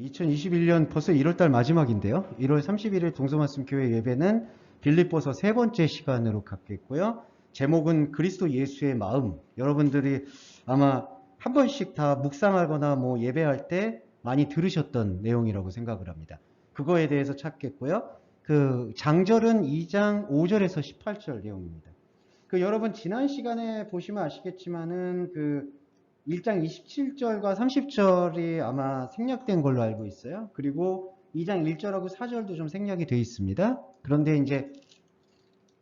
2021년 벌써 1월달 마지막인데요. 1월 31일 동서말씀 교회 예배는 빌립보서 세 번째 시간으로 갖겠고요. 제목은 그리스도 예수의 마음. 여러분들이 아마 한 번씩 다 묵상하거나 예배할 때 많이 들으셨던 내용이라고 생각을 합니다. 그거에 대해서 찾겠고요. 그 장절은 2장 5절에서 18절 내용입니다. 여러분 지난 시간에 보시면 아시겠지만은 1장 27절과 30절이 아마 생략된 걸로 알고 있어요. 그리고 2장 1절하고 4절도 좀 생략이 되어 있습니다. 그런데 이제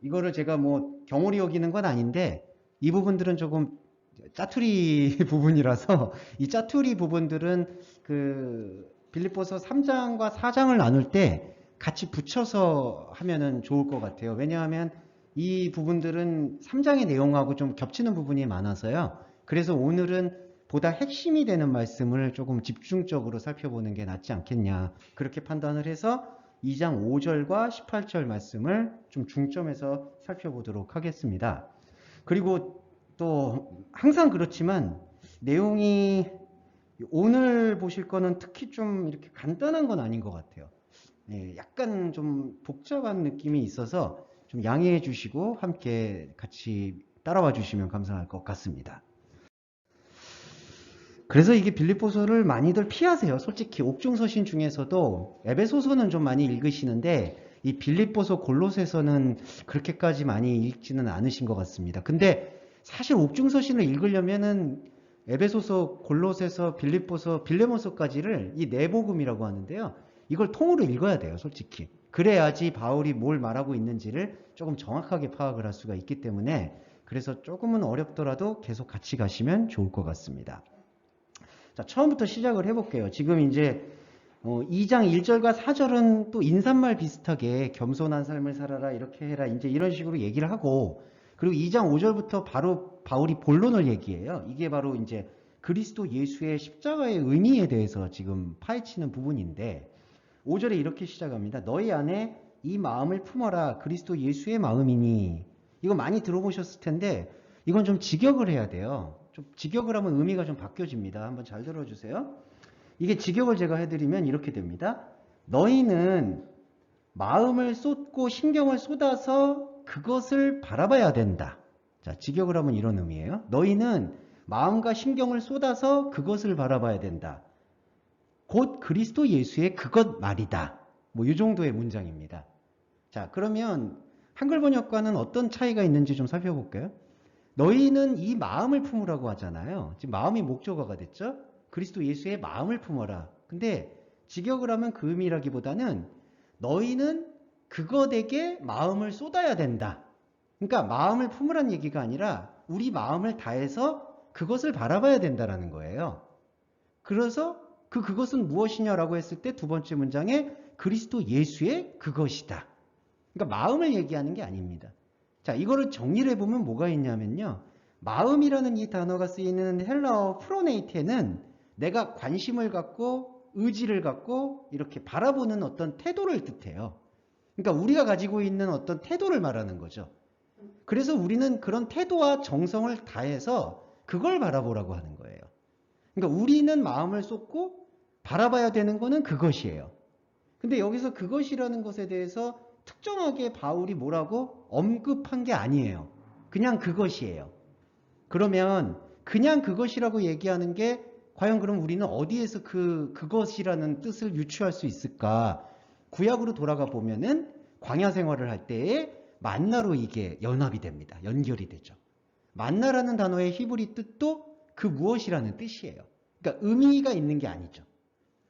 이거를 제가 경홀히 여기는 건 아닌데 이 부분들은 조금 짜투리 부분이라서 이 짜투리 부분들은 빌립보서 3장과 4장을 나눌 때 같이 붙여서 하면은 좋을 것 같아요. 왜냐하면 이 부분들은 3장의 내용하고 좀 겹치는 부분이 많아서요. 그래서 오늘은 보다 핵심이 되는 말씀을 조금 집중적으로 살펴보는 게 낫지 않겠냐, 그렇게 판단을 해서 2장 5절과 18절 말씀을 좀 중점해서 살펴보도록 하겠습니다. 그리고 또 항상 그렇지만 내용이 오늘 보실 거는 특히 좀 이렇게 간단한 건 아닌 것 같아요. 약간 좀 복잡한 느낌이 있어서 좀 양해해 주시고 함께 같이 따라와 주시면 감사할 것 같습니다. 그래서 이게 빌립보서를 많이들 피하세요. 솔직히 옥중서신 중에서도 에베소서는 좀 많이 읽으시는데 이 빌립보서, 골로새서는 그렇게까지 많이 읽지는 않으신 것 같습니다. 근데 사실 옥중서신을 읽으려면은 에베소서, 골로새서, 빌립보서, 빌레몬서까지를 이 내복음이라고 하는데요. 이걸 통으로 읽어야 돼요, 솔직히. 그래야지 바울이 뭘 말하고 있는지를 조금 정확하게 파악을 할 수가 있기 때문에, 그래서 조금은 어렵더라도 계속 같이 가시면 좋을 것 같습니다. 자, 처음부터 시작을 해볼게요. 지금 이제 2장 1절과 4절은 또 인사말 비슷하게 겸손한 삶을 살아라, 이렇게 해라, 이제 이런 식으로 얘기를 하고, 그리고 2장 5절부터 바로 바울이 본론을 얘기해요. 이게 바로 이제 그리스도 예수의 십자가의 의미에 대해서 지금 파헤치는 부분인데, 5절에 이렇게 시작합니다. 너희 안에 이 마음을 품어라, 그리스도 예수의 마음이니. 이거 많이 들어보셨을 텐데 이건 좀 직역을 해야 돼요. 좀 직역을 하면 의미가 좀 바뀌어집니다. 한번 잘 들어주세요. 이게 직역을 제가 해드리면 이렇게 됩니다. 너희는 마음을 쏟고 신경을 쏟아서 그것을 바라봐야 된다. 자, 직역을 하면 이런 의미예요. 너희는 마음과 신경을 쏟아서 그것을 바라봐야 된다. 곧 그리스도 예수의 그것 말이다. 이 정도의 문장입니다. 자, 그러면 한글 번역과는 어떤 차이가 있는지 좀 살펴볼까요? 너희는 이 마음을 품으라고 하잖아요. 지금 마음이 목적어가 됐죠? 그리스도 예수의 마음을 품어라. 근데 직역을 하면 그 의미라기보다는 너희는 그것에게 마음을 쏟아야 된다. 그러니까 마음을 품으란 얘기가 아니라 우리 마음을 다해서 그것을 바라봐야 된다라는 거예요. 그래서 그것은 무엇이냐라고 했을 때 두 번째 문장에 그리스도 예수의 그것이다. 그러니까 마음을 얘기하는 게 아닙니다. 자, 이거를 정리를 해보면 뭐가 있냐면요. 마음이라는 이 단어가 쓰이는 헬라어 프로네이테는 내가 관심을 갖고 의지를 갖고 이렇게 바라보는 어떤 태도를 뜻해요. 그러니까 우리가 가지고 있는 어떤 태도를 말하는 거죠. 그래서 우리는 그런 태도와 정성을 다해서 그걸 바라보라고 하는 거예요. 그러니까 우리는 마음을 쏟고 바라봐야 되는 거는 그것이에요. 근데 여기서 그것이라는 것에 대해서 특정하게 바울이 뭐라고 언급한 게 아니에요. 그냥 그것이에요. 그러면 그냥 그것이라고 얘기하는 게 과연 그럼 우리는 어디에서 그것이라는 뜻을 유추할 수 있을까? 구약으로 돌아가 보면은 광야 생활을 할 때에 만나로 이게 연합이 됩니다. 연결이 되죠. 만나라는 단어의 히브리 뜻도 그 무엇이라는 뜻이에요. 그러니까 의미가 있는 게 아니죠.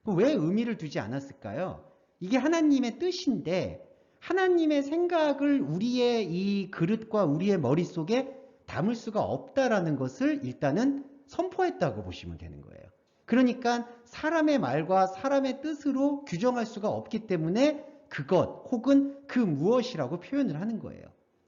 왜 의미를 두지 않았을까요? 이게 하나님의 뜻인데 하나님의 생각을 우리의 이 그릇과 우리의 머릿속에 담을 수가 없다라는 것을 일단은 선포했다고 보시면 되는 거예요. 그러니까 사람의 말과 사람의 뜻으로 규정할 수가 없기 때문에 그것 혹은 그 무엇이라고 표현을 하는 거예요.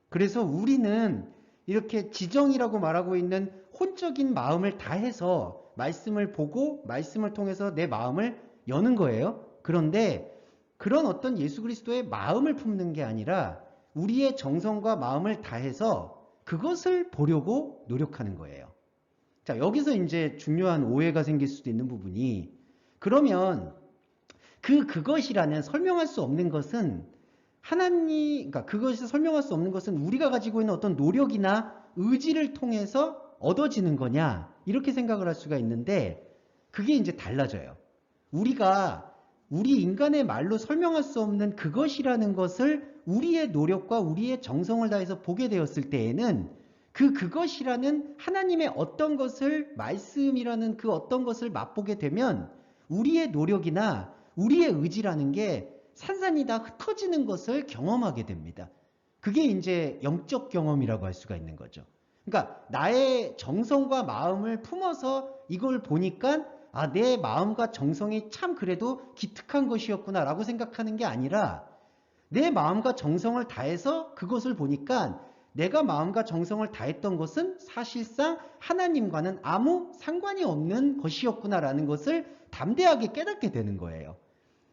그래서 우리는 이렇게 지정이라고 말하고 있는 혼적인 마음을 다해서 말씀을 보고 말씀을 통해서 내 마음을 여는 거예요. 그런데 그런 어떤 예수 그리스도의 마음을 품는 게 아니라 우리의 정성과 마음을 다해서 그것을 보려고 노력하는 거예요. 자, 여기서 이제 중요한 오해가 생길 수도 있는 부분이, 그러면 그것이라는 설명할 수 없는 것은 그러니까 그것을 설명할 수 없는 것은 우리가 가지고 있는 어떤 노력이나 의지를 통해서 얻어지는 거냐, 이렇게 생각을 할 수가 있는데, 그게 이제 달라져요. 우리 인간의 말로 설명할 수 없는 그것이라는 것을 우리의 노력과 우리의 정성을 다해서 보게 되었을 때에는 그것이라는 하나님의 어떤 것을, 말씀이라는 그 어떤 것을 맛보게 되면 우리의 노력이나 우리의 의지라는 게 산산이 다 흩어지는 것을 경험하게 됩니다. 그게 이제 영적 경험이라고 할 수가 있는 거죠. 그러니까 나의 정성과 마음을 품어서 이걸 보니까 내 마음과 정성이 참 그래도 기특한 것이었구나 라고 생각하는 게 아니라, 내 마음과 정성을 다해서 그것을 보니까 내가 마음과 정성을 다했던 것은 사실상 하나님과는 아무 상관이 없는 것이었구나라는 것을 담대하게 깨닫게 되는 거예요.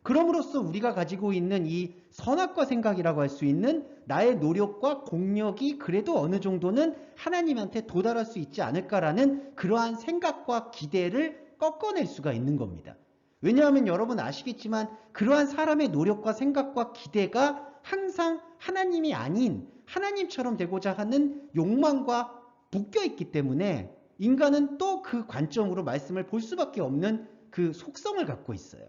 그럼으로써 우리가 가지고 있는 이 선악과 생각이라고 할 수 있는 나의 노력과 공력이 그래도 어느 정도는 하나님한테 도달할 수 있지 않을까라는 그러한 생각과 기대를 꺾어낼 수가 있는 겁니다. 왜냐하면 여러분 아시겠지만 그러한 사람의 노력과 생각과 기대가 항상 하나님이 아닌 하나님처럼 되고자 하는 욕망과 묶여 있기 때문에 인간은 또 그 관점으로 말씀을 볼 수밖에 없는 그 속성을 갖고 있어요.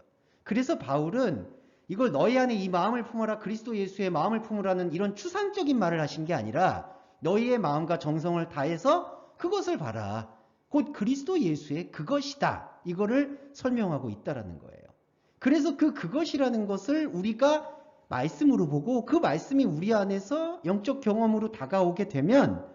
그래서 바울은 이걸 너희 안에 이 마음을 품어라, 그리스도 예수의 마음을 품으라는 이런 추상적인 말을 하신 게 아니라 너희의 마음과 정성을 다해서 그것을 봐라. 곧 그리스도 예수의 그것이다. 이거를 설명하고 있다라는 거예요. 그래서 그것이라는 것을 우리가 말씀으로 보고 그 말씀이 우리 안에서 영적 경험으로 다가오게 되면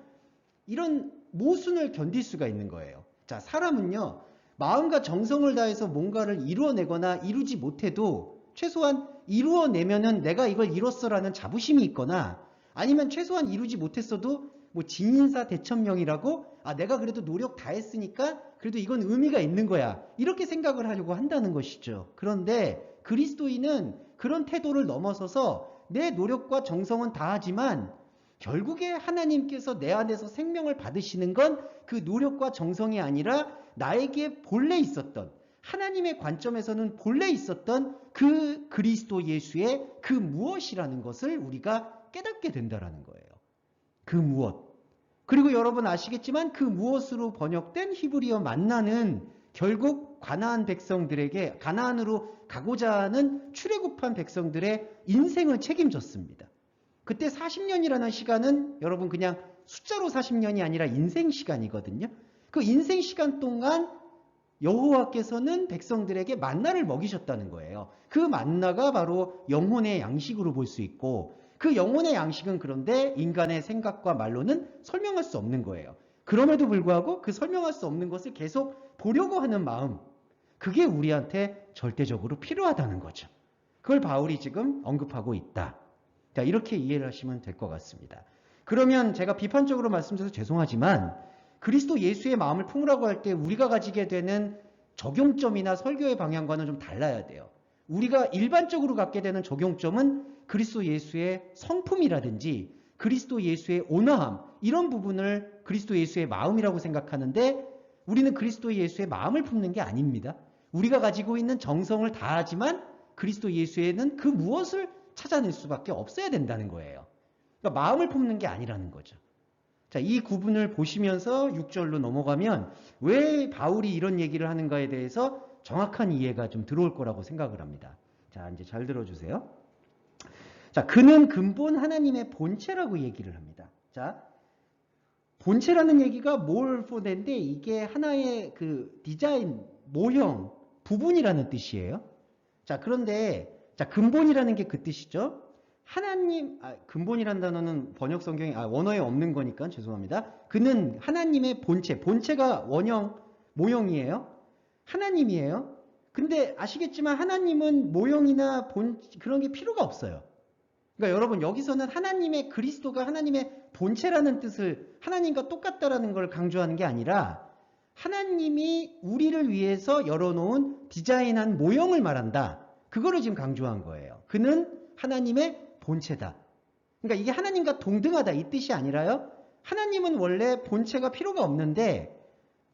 이런 모순을 견딜 수가 있는 거예요. 자, 사람은요, 마음과 정성을 다해서 뭔가를 이루어내거나 이루지 못해도 최소한 이루어내면은 내가 이걸 이뤘어라는 자부심이 있거나, 아니면 최소한 이루지 못했어도 뭐 진인사 대천명이라고 내가 그래도 노력 다 했으니까 그래도 이건 의미가 있는 거야, 이렇게 생각을 하려고 한다는 것이죠. 그런데 그리스도인은 그런 태도를 넘어서서 내 노력과 정성은 다하지만 결국에 하나님께서 내 안에서 생명을 받으시는 건 그 노력과 정성이 아니라 나에게 본래 있었던, 하나님의 관점에서는 본래 있었던 그 그리스도 예수의 그 무엇이라는 것을 우리가 깨닫게 된다는 거예요. 그 무엇. 그리고 여러분 아시겠지만 그 무엇으로 번역된 히브리어 만나는 결국 가나안 백성들에게, 가나안으로 가고자 하는 출애굽한 백성들의 인생을 책임졌습니다. 그때 40년이라는 시간은 여러분 그냥 숫자로 40년이 아니라 인생 시간이거든요. 그 인생 시간 동안 여호와께서는 백성들에게 만나를 먹이셨다는 거예요. 그 만나가 바로 영혼의 양식으로 볼 수 있고, 그 영혼의 양식은 그런데 인간의 생각과 말로는 설명할 수 없는 거예요. 그럼에도 불구하고 그 설명할 수 없는 것을 계속 보려고 하는 마음, 그게 우리한테 절대적으로 필요하다는 거죠. 그걸 바울이 지금 언급하고 있다. 자, 이렇게 이해를 하시면 될 것 같습니다. 그러면 제가 비판적으로 말씀드려서 죄송하지만 그리스도 예수의 마음을 품으라고 할 때 우리가 가지게 되는 적용점이나 설교의 방향과는 좀 달라야 돼요. 우리가 일반적으로 갖게 되는 적용점은 그리스도 예수의 성품이라든지 그리스도 예수의 온화함, 이런 부분을 그리스도 예수의 마음이라고 생각하는데, 우리는 그리스도 예수의 마음을 품는 게 아닙니다. 우리가 가지고 있는 정성을 다하지만 그리스도 예수에는 그 무엇을 찾아낼 수밖에 없어야 된다는 거예요. 그러니까 마음을 품는 게 아니라는 거죠. 자, 이 구분을 보시면서 6절로 넘어가면 왜 바울이 이런 얘기를 하는가에 대해서 정확한 이해가 좀 들어올 거라고 생각을 합니다. 자, 이제 잘 들어주세요. 자, 그는 근본 하나님의 본체라고 얘기를 합니다. 자, 본체라는 얘기가 뭘 포인데 이게 하나의 그 디자인, 모형, 부분이라는 뜻이에요. 자, 그런데 자, 근본이라는 게 그 뜻이죠. 하나님, 근본이라는 단어는 번역 성경에, 원어에 없는 거니까 죄송합니다. 그는 하나님의 본체, 본체가 원형, 모형이에요. 하나님이에요. 근데 아시겠지만 하나님은 모형이나 그런 게 필요가 없어요. 그러니까 여러분 여기서는 하나님의, 그리스도가 하나님의 본체라는 뜻을 하나님과 똑같다라는 걸 강조하는 게 아니라 하나님이 우리를 위해서 열어놓은 디자인한 모형을 말한다. 그거를 지금 강조한 거예요. 그는 하나님의 본체다. 그러니까 이게 하나님과 동등하다 이 뜻이 아니라요. 하나님은 원래 본체가 필요가 없는데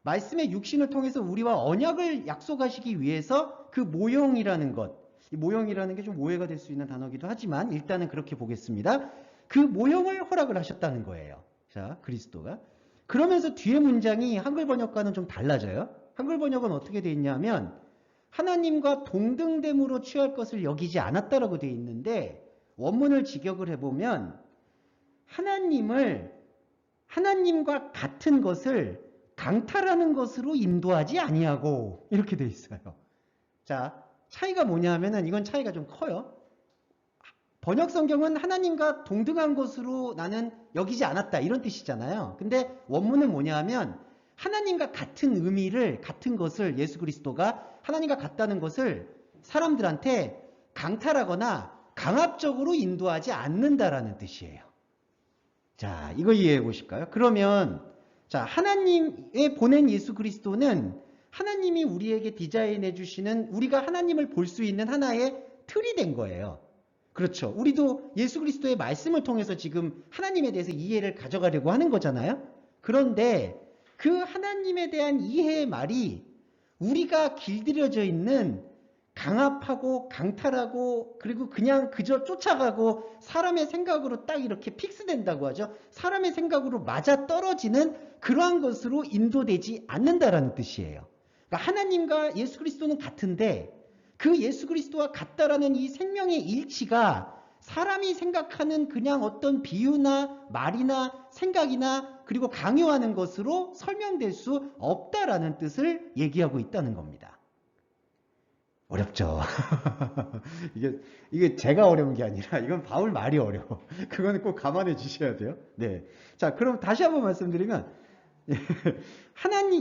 말씀의 육신을 통해서 우리와 언약을 약속하시기 위해서 그 모형이라는 것, 이 모형이라는 게 좀 오해가 될 수 있는 단어이기도 하지만 일단은 그렇게 보겠습니다. 그 모형을 허락을 하셨다는 거예요. 자, 그리스도가. 그러면서 뒤에 문장이 한글 번역과는 좀 달라져요. 한글 번역은 어떻게 되어 있냐면 하나님과 동등됨으로 취할 것을 여기지 않았다라고 되어 있는데 원문을 직역을 해보면 하나님과 같은 것을 강탈하는 것으로 인도하지 아니하고 이렇게 되어 있어요. 자, 차이가 뭐냐 하면은 이건 차이가 좀 커요. 번역 성경은 하나님과 동등한 것으로 나는 여기지 않았다 이런 뜻이잖아요. 근데 원문은 뭐냐 하면 하나님과 같은 의미를 같은 것을 예수 그리스도가 하나님과 같다는 것을 사람들한테 강탈하거나 강압적으로 인도하지 않는다라는 뜻이에요. 자, 이거 이해해 보실까요? 그러면 자, 하나님의 보낸 예수 그리스도는 하나님이 우리에게 디자인해 주시는 우리가 하나님을 볼 수 있는 하나의 틀이 된 거예요. 그렇죠. 우리도 예수 그리스도의 말씀을 통해서 지금 하나님에 대해서 이해를 가져가려고 하는 거잖아요. 그런데 그 하나님에 대한 이해의 말이 우리가 길들여져 있는 강압하고 강탈하고 그리고 그냥 그저 쫓아가고 사람의 생각으로 딱 이렇게 픽스된다고 하죠. 사람의 생각으로 맞아떨어지는 그러한 것으로 인도되지 않는다라는 뜻이에요. 그러니까 하나님과 예수 그리스도는 같은데 그 예수 그리스도와 같다라는 이 생명의 일치가 사람이 생각하는 그냥 어떤 비유나 말이나 생각이나 그리고 강요하는 것으로 설명될 수 없다라는 뜻을 얘기하고 있다는 겁니다. 어렵죠. 이게 제가 어려운 게 아니라 이건 바울 말이 어려워. 그거는 꼭 감안해 주셔야 돼요. 네. 자, 그럼 다시 한번 말씀드리면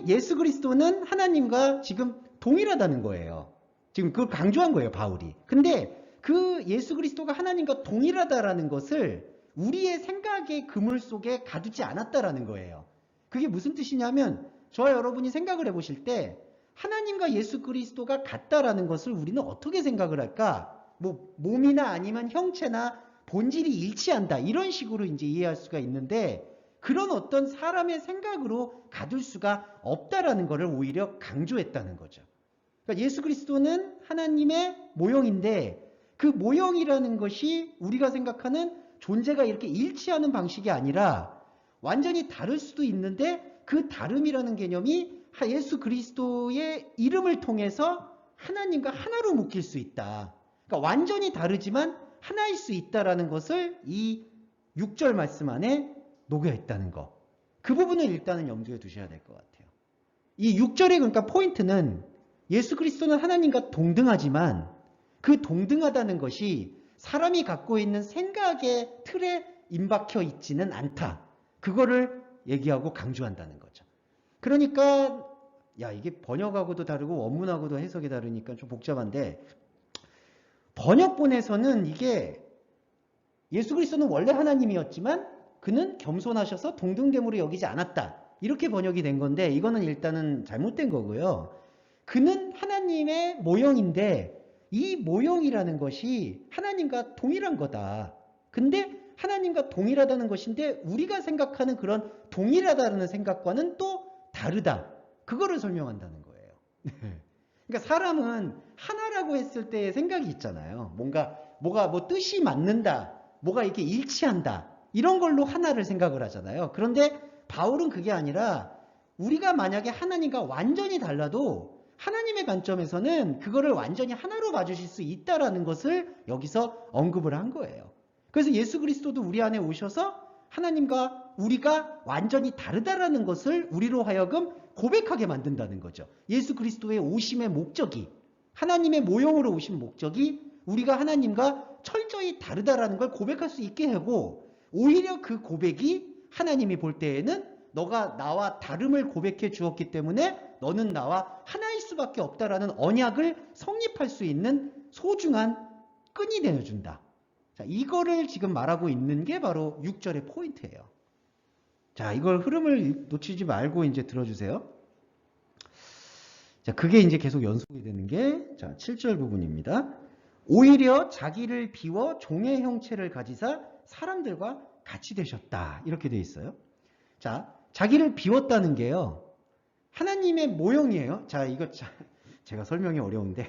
예수 그리스도는 하나님과 지금 동일하다는 거예요. 지금 그걸 강조한 거예요, 바울이. 근데 그 예수 그리스도가 하나님과 동일하다라는 것을 우리의 생각의 그물 속에 가두지 않았다라는 거예요. 그게 무슨 뜻이냐면 저와 여러분이 생각을 해보실 때 하나님과 예수 그리스도가 같다라는 것을 우리는 어떻게 생각을 할까? 뭐 몸이나 아니면 형체나 본질이 일치한다 이런 식으로 이제 이해할 수가 있는데 그런 어떤 사람의 생각으로 가둘 수가 없다라는 것을 오히려 강조했다는 거죠. 그러니까 예수 그리스도는 하나님의 모형인데 그 모형이라는 것이 우리가 생각하는 존재가 이렇게 일치하는 방식이 아니라 완전히 다를 수도 있는데 그 다름이라는 개념이 예수 그리스도의 이름을 통해서 하나님과 하나로 묶일 수 있다. 그러니까 완전히 다르지만 하나일 수 있다라는 것을 이 6절 말씀 안에 녹여 있다는 거. 그 부분을 일단은 염두에 두셔야 될 것 같아요. 이 6절의 그러니까 포인트는 예수 그리스도는 하나님과 동등하지만 그 동등하다는 것이 사람이 갖고 있는 생각의 틀에 임박혀 있지는 않다. 그거를 얘기하고 강조한다는 거죠. 그러니까 이게 번역하고도 다르고 원문하고도 해석이 다르니까 좀 복잡한데 번역본에서는 이게 예수 그리스도는 원래 하나님이었지만 그는 겸손하셔서 동등됨으로 여기지 않았다. 이렇게 번역이 된 건데 이거는 일단은 잘못된 거고요. 그는 하나님의 모형인데 이 모형이라는 것이 하나님과 동일한 거다. 근데 하나님과 동일하다는 것인데 우리가 생각하는 그런 동일하다는 생각과는 또 다르다. 그거를 설명한다는 거예요. 그러니까 사람은 하나라고 했을 때의 생각이 있잖아요. 뭐가 뭐 뜻이 맞는다. 뭐가 이렇게 일치한다. 이런 걸로 하나를 생각을 하잖아요. 그런데 바울은 그게 아니라 우리가 만약에 하나님과 완전히 달라도 하나님의 관점에서는 그거를 완전히 하나로 봐주실 수 있다라는 것을 여기서 언급을 한 거예요. 그래서 예수 그리스도도 우리 안에 오셔서 하나님과 우리가 완전히 다르다라는 것을 우리로 하여금 고백하게 만든다는 거죠. 예수 그리스도의 오심의 목적이 하나님의 모형으로 오신 목적이 우리가 하나님과 철저히 다르다라는 걸 고백할 수 있게 하고 오히려 그 고백이 하나님이 볼 때에는 너가 나와 다름을 고백해 주었기 때문에 너는 나와 하나일 수밖에 없다라는 언약을 성립할 수 있는 소중한 끈이 되어준다. 자, 이거를 지금 말하고 있는 게 바로 6절의 포인트예요. 자, 이걸 흐름을 놓치지 말고 이제 들어주세요. 자, 그게 이제 계속 연속이 되는 게, 자, 7절 부분입니다. 오히려 자기를 비워 종의 형체를 가지사 사람들과 같이 되셨다. 이렇게 돼 있어요. 자, 자기를 비웠다는 게요. 하나님의 모형이에요. 자, 이거 제가 설명이 어려운데,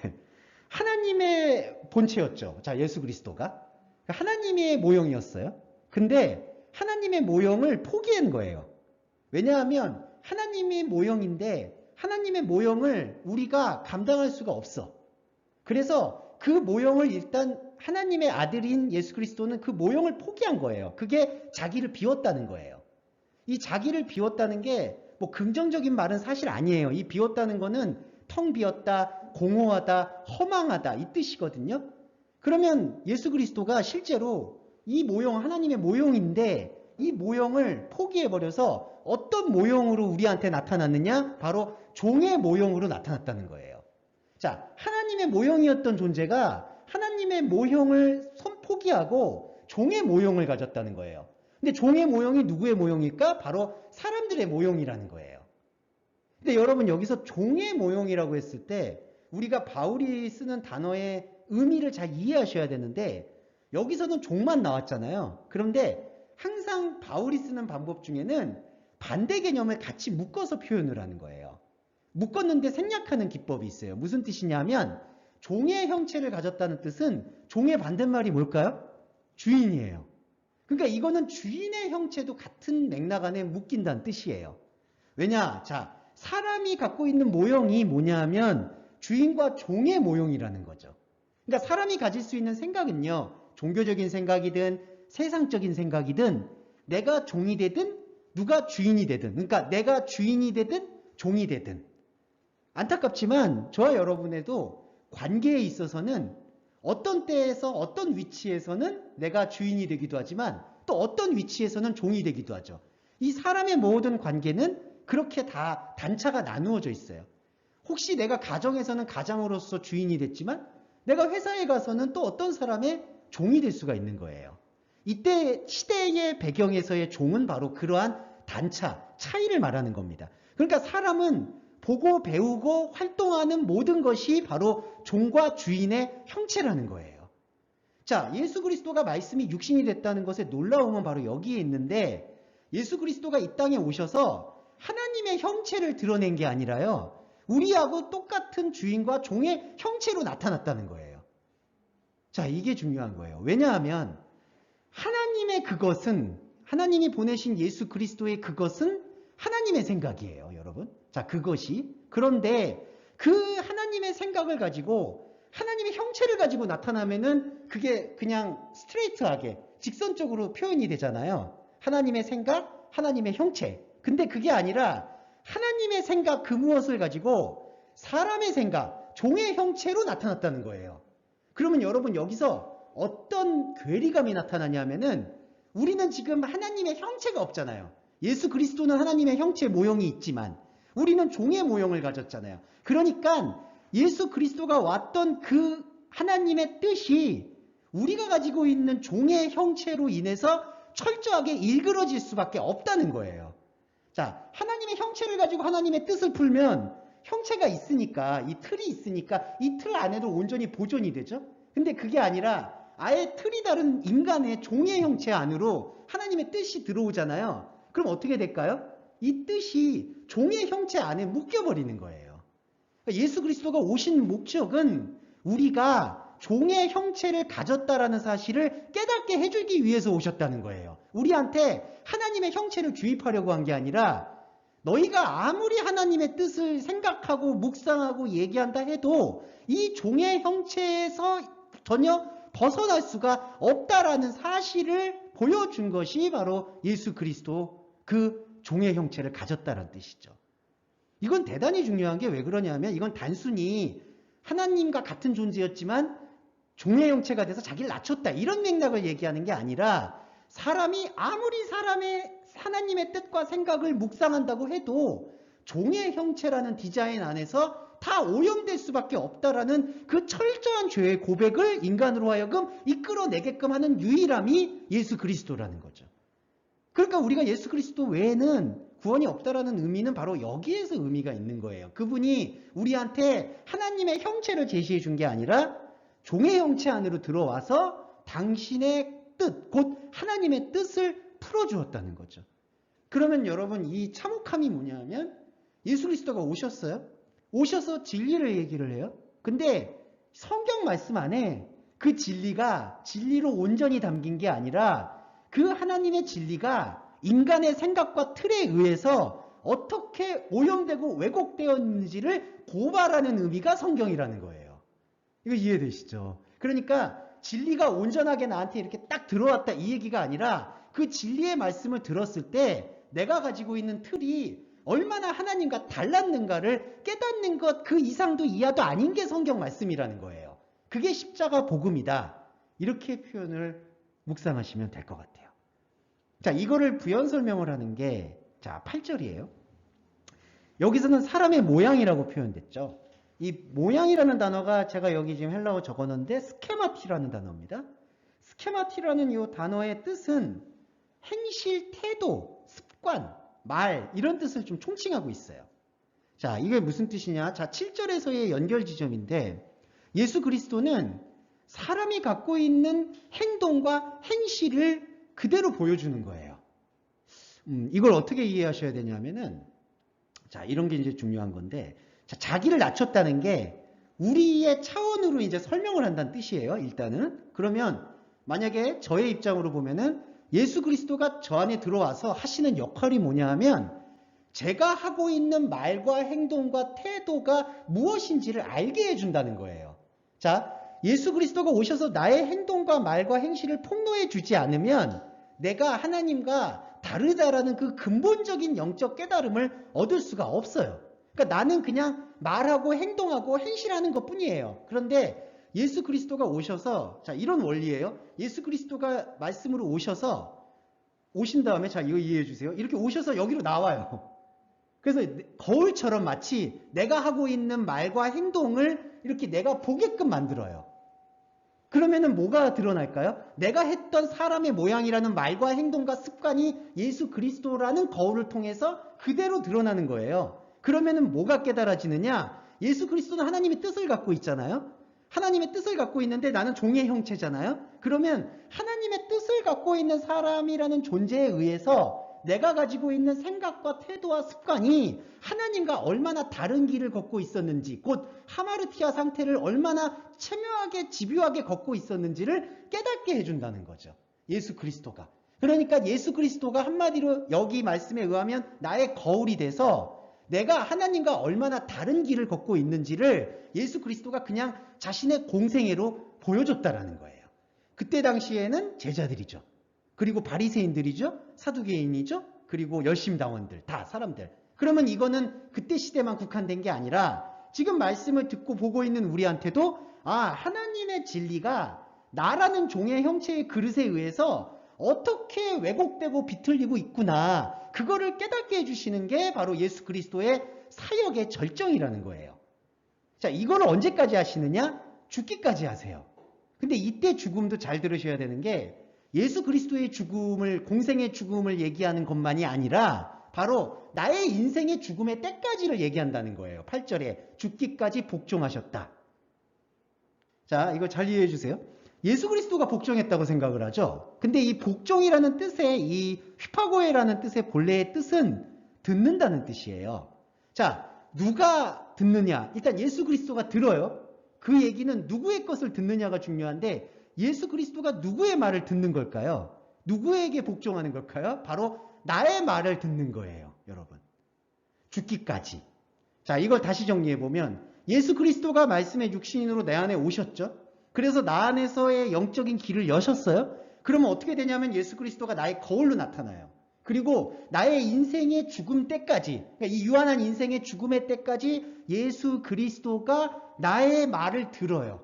하나님의 본체였죠. 자, 예수 그리스도가. 하나님의 모형이었어요. 근데 하나님의 모형을 포기한 거예요. 왜냐하면 하나님의 모형인데 하나님의 모형을 우리가 감당할 수가 없어. 그래서 그 모형을 일단 하나님의 아들인 예수 그리스도는 그 모형을 포기한 거예요. 그게 자기를 비웠다는 거예요. 이 자기를 비웠다는 게 뭐 긍정적인 말은 사실 아니에요. 이 비웠다는 거는 텅 비었다, 공허하다, 허망하다 이 뜻이거든요. 그러면 예수 그리스도가 실제로 이 모형, 하나님의 모형인데 이 모형을 포기해버려서 어떤 모형으로 우리한테 나타났느냐? 바로 종의 모형으로 나타났다는 거예요. 자, 하나님의 모형이었던 존재가 하나님의 모형을 포기하고 종의 모형을 가졌다는 거예요. 근데 종의 모형이 누구의 모형일까? 바로 사람들의 모형이라는 거예요. 근데 여러분 여기서 종의 모형이라고 했을 때 우리가 바울이 쓰는 단어의 의미를 잘 이해하셔야 되는데 여기서는 종만 나왔잖아요. 그런데 항상 바울이 쓰는 방법 중에는 반대 개념을 같이 묶어서 표현을 하는 거예요. 묶었는데 생략하는 기법이 있어요. 무슨 뜻이냐면 종의 형체를 가졌다는 뜻은 종의 반대말이 뭘까요? 주인이에요. 그러니까 이거는 주인의 형체도 같은 맥락 안에 묶인다는 뜻이에요. 왜냐? 자, 사람이 갖고 있는 모형이 뭐냐면 주인과 종의 모형이라는 거죠. 그러니까 사람이 가질 수 있는 생각은요. 종교적인 생각이든 세상적인 생각이든 내가 종이 되든 누가 주인이 되든 그러니까 내가 주인이 되든 종이 되든 안타깝지만 저와 여러분에도 관계에 있어서는 어떤 때에서 어떤 위치에서는 내가 주인이 되기도 하지만 또 어떤 위치에서는 종이 되기도 하죠. 이 사람의 모든 관계는 그렇게 다 단차가 나누어져 있어요. 혹시 내가 가정에서는 가장으로서 주인이 됐지만 내가 회사에 가서는 또 어떤 사람의 종이 될 수가 있는 거예요. 이때 시대의 배경에서의 종은 바로 그러한 단차, 차이를 말하는 겁니다. 그러니까 사람은 보고 배우고 활동하는 모든 것이 바로 종과 주인의 형체라는 거예요. 자, 예수 그리스도가 말씀이 육신이 됐다는 것의 놀라움은 바로 여기에 있는데 예수 그리스도가 이 땅에 오셔서 하나님의 형체를 드러낸 게 아니라요. 우리하고 똑같은 주인과 종의 형체로 나타났다는 거예요. 자, 이게 중요한 거예요. 왜냐하면 하나님의 그것은 하나님이 보내신 예수 그리스도의 그것은 하나님의 생각이에요, 여러분. 자, 그것이. 그런데 그 하나님의 생각을 가지고 하나님의 형체를 가지고 나타나면은 그게 그냥 스트레이트하게 직선적으로 표현이 되잖아요. 하나님의 생각, 하나님의 형체. 근데 그게 아니라 하나님의 생각 그 무엇을 가지고 사람의 생각, 종의 형체로 나타났다는 거예요. 그러면 여러분 여기서 어떤 괴리감이 나타나냐면은 우리는 지금 하나님의 형체가 없잖아요. 예수 그리스도는 하나님의 형체 모형이 있지만 우리는 종의 모형을 가졌잖아요. 그러니까 예수 그리스도가 왔던 그 하나님의 뜻이 우리가 가지고 있는 종의 형체로 인해서 철저하게 일그러질 수밖에 없다는 거예요. 자, 하나님의 형체를 가지고 하나님의 뜻을 풀면 형체가 있으니까 이 틀이 있으니까 이 틀 안에도 온전히 보존이 되죠. 근데 그게 아니라 아예 틀이 다른 인간의 종의 형체 안으로 하나님의 뜻이 들어오잖아요. 그럼 어떻게 될까요? 이 뜻이 종의 형체 안에 묶여버리는 거예요. 예수 그리스도가 오신 목적은 우리가 종의 형체를 가졌다라는 사실을 깨닫게 해주기 위해서 오셨다는 거예요. 우리한테 하나님의 형체를 주입하려고 한 게 아니라 너희가 아무리 하나님의 뜻을 생각하고 묵상하고 얘기한다 해도 이 종의 형체에서 전혀 벗어날 수가 없다라는 사실을 보여준 것이 바로 예수 그리스도 그 종의 형체를 가졌다는 뜻이죠. 이건 대단히 중요한 게 왜 그러냐면 이건 단순히 하나님과 같은 존재였지만 종의 형체가 돼서 자기를 낮췄다 이런 맥락을 얘기하는 게 아니라 사람이 아무리 하나님의 뜻과 생각을 묵상한다고 해도 종의 형체라는 디자인 안에서 다 오염될 수밖에 없다라는 그 철저한 죄의 고백을 인간으로 하여금 이끌어내게끔 하는 유일함이 예수 그리스도라는 거죠. 그러니까 우리가 예수 그리스도 외에는 구원이 없다라는 의미는 바로 여기에서 의미가 있는 거예요. 그분이 우리한테 하나님의 형체를 제시해 준 게 아니라 종의 형체 안으로 들어와서 당신의 뜻, 곧 하나님의 뜻을 풀어주었다는 거죠. 그러면 여러분 이 참혹함이 뭐냐면 예수 그리스도가 오셨어요. 오셔서 진리를 얘기를 해요. 근데 성경 말씀 안에 그 진리가 진리로 온전히 담긴 게 아니라 그 하나님의 진리가 인간의 생각과 틀에 의해서 어떻게 오염되고 왜곡되었는지를 고발하는 의미가 성경이라는 거예요. 이거 이해되시죠? 그러니까 진리가 온전하게 나한테 이렇게 딱 들어왔다 이 얘기가 아니라 그 진리의 말씀을 들었을 때 내가 가지고 있는 틀이 얼마나 하나님과 달랐는가를 깨닫는 것 그 이상도 이하도 아닌 게 성경 말씀이라는 거예요. 그게 십자가 복음이다. 이렇게 표현을 묵상하시면 될 것 같아요. 자, 이거를 부연 설명을 하는 게 자, 8절이에요. 여기서는 사람의 모양이라고 표현됐죠. 이 모양이라는 단어가 제가 여기 지금 헬라어 적어놓은데 스케마티라는 단어입니다. 스케마티라는 이 단어의 뜻은 행실, 태도, 습관, 말 이런 뜻을 좀 총칭하고 있어요. 자, 이게 무슨 뜻이냐? 자, 7절에서의 연결 지점인데 예수 그리스도는 사람이 갖고 있는 행동과 행실을 그대로 보여주는 거예요. 이걸 어떻게 이해하셔야 되냐면은 자, 이런 게 이제 중요한 건데 자, 자기를 낮췄다는 게 우리의 차원으로 이제 설명을 한다는 뜻이에요. 일단은 그러면 만약에 저의 입장으로 보면은 예수 그리스도가 저 안에 들어와서 하시는 역할이 뭐냐 하면 제가 하고 있는 말과 행동과 태도가 무엇인지를 알게 해준다는 거예요. 자, 예수 그리스도가 오셔서 나의 행동과 말과 행실을 폭로해 주지 않으면 내가 하나님과 다르다라는 그 근본적인 영적 깨달음을 얻을 수가 없어요. 그러니까 나는 그냥 말하고 행동하고 행실하는 것 뿐이에요. 그런데 예수 그리스도가 오셔서 자, 이런 원리예요. 예수 그리스도가 말씀으로 오신 다음에 자, 이거 이해해 주세요. 이렇게 오셔서 여기로 나와요. 그래서 거울처럼 마치 내가 하고 있는 말과 행동을 이렇게 내가 보게끔 만들어요. 그러면은 뭐가 드러날까요? 내가 했던 사람의 모양이라는 말과 행동과 습관이 예수 그리스도라는 거울을 통해서 그대로 드러나는 거예요. 그러면은 뭐가 깨달아지느냐? 예수 그리스도는 하나님의 뜻을 갖고 있잖아요. 하나님의 뜻을 갖고 있는데 나는 종의 형체잖아요. 그러면 하나님의 뜻을 갖고 있는 사람이라는 존재에 의해서 내가 가지고 있는 생각과 태도와 습관이 하나님과 얼마나 다른 길을 걷고 있었는지, 곧 하마르티아 상태를 얼마나 체묘하게 집요하게 걷고 있었는지를 깨닫게 해준다는 거죠. 예수 그리스도가. 그러니까 예수 그리스도가 한마디로 여기 말씀에 의하면 나의 거울이 돼서 내가 하나님과 얼마나 다른 길을 걷고 있는지를 예수 그리스도가 그냥 자신의 공생애로 보여줬다라는 거예요. 그때 당시에는 제자들이죠. 그리고 바리새인들이죠. 사두개인이죠. 그리고 열심당원들, 다 사람들. 그러면 이거는 그때 시대만 국한된 게 아니라 지금 말씀을 듣고 보고 있는 우리한테도 하나님의 진리가 나라는 종의 형체의 그릇에 의해서 어떻게 왜곡되고 비틀리고 있구나. 그거를 깨닫게 해주시는 게 바로 예수 그리스도의 사역의 절정이라는 거예요. 자, 이걸 언제까지 하시느냐? 죽기까지 하세요. 근데 이때 죽음도 잘 들으셔야 되는 게 예수 그리스도의 죽음을, 공생의 죽음을 얘기하는 것만이 아니라 바로 나의 인생의 죽음의 때까지를 얘기한다는 거예요. 8절에 죽기까지 복종하셨다. 자, 이거 잘 이해해 주세요. 예수 그리스도가 복종했다고 생각을 하죠. 근데 이 복종이라는 뜻의 이 휘파고에라는 뜻의 본래의 뜻은 듣는다는 뜻이에요. 자, 누가 듣느냐? 일단 예수 그리스도가 들어요. 그 얘기는 누구의 것을 듣느냐가 중요한데 예수 그리스도가 누구의 말을 듣는 걸까요? 누구에게 복종하는 걸까요? 바로 나의 말을 듣는 거예요, 여러분. 죽기까지. 자, 이걸 다시 정리해보면 예수 그리스도가 말씀의 육신으로 내 안에 오셨죠? 그래서 나 안에서의 영적인 길을 여셨어요? 그러면 어떻게 되냐면 예수 그리스도가 나의 거울로 나타나요. 그리고 나의 인생의 죽음 때까지, 그러니까 이 유한한 인생의 죽음의 때까지 예수 그리스도가 나의 말을 들어요.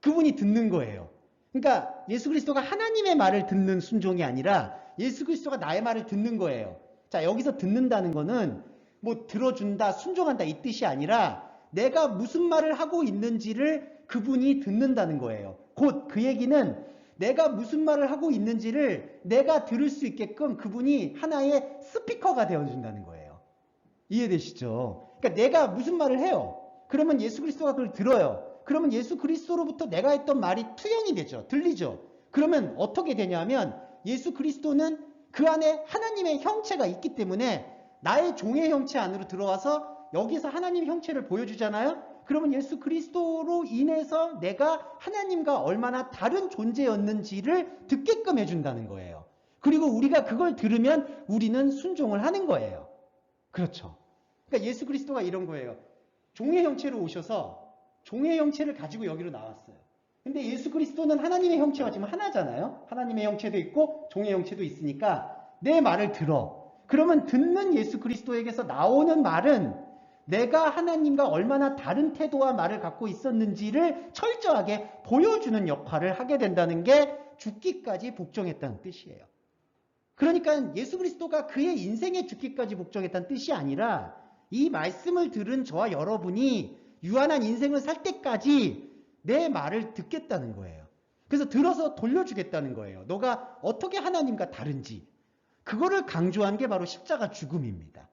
그분이 듣는 거예요. 그러니까 예수 그리스도가 하나님의 말을 듣는 순종이 아니라 예수 그리스도가 나의 말을 듣는 거예요. 자, 여기서 듣는다는 거는 뭐 들어준다, 순종한다 이 뜻이 아니라 내가 무슨 말을 하고 있는지를 그분이 듣는다는 거예요. 곧 그 얘기는 내가 무슨 말을 하고 있는지를 내가 들을 수 있게끔 그분이 하나의 스피커가 되어준다는 거예요. 이해되시죠? 그러니까 내가 무슨 말을 해요. 그러면 예수 그리스도가 그걸 들어요. 그러면 예수 그리스도로부터 내가 했던 말이 투영이 되죠. 들리죠. 그러면 어떻게 되냐면 예수 그리스도는 그 안에 하나님의 형체가 있기 때문에 나의 종의 형체 안으로 들어와서 여기서 하나님 형체를 보여주잖아요. 그러면 예수 그리스도로 인해서 내가 하나님과 얼마나 다른 존재였는지를 듣게끔 해준다는 거예요. 그리고 우리가 그걸 들으면 우리는 순종을 하는 거예요. 그렇죠. 그러니까 예수 그리스도가 이런 거예요. 종의 형체로 오셔서 종의 형체를 가지고 여기로 나왔어요. 근데 예수 그리스도는 하나님의 형체가 지금 하나잖아요. 하나님의 형체도 있고 종의 형체도 있으니까 내 말을 들어. 그러면 듣는 예수 그리스도에게서 나오는 말은 내가 하나님과 얼마나 다른 태도와 말을 갖고 있었는지를 철저하게 보여주는 역할을 하게 된다는 게 죽기까지 복종했다는 뜻이에요. 그러니까 예수 그리스도가 그의 인생에 죽기까지 복종했다는 뜻이 아니라 이 말씀을 들은 저와 여러분이 유한한 인생을 살 때까지 내 말을 듣겠다는 거예요. 그래서 들어서 돌려주겠다는 거예요. 너가 어떻게 하나님과 다른지. 그거를 강조한 게 바로 십자가 죽음입니다.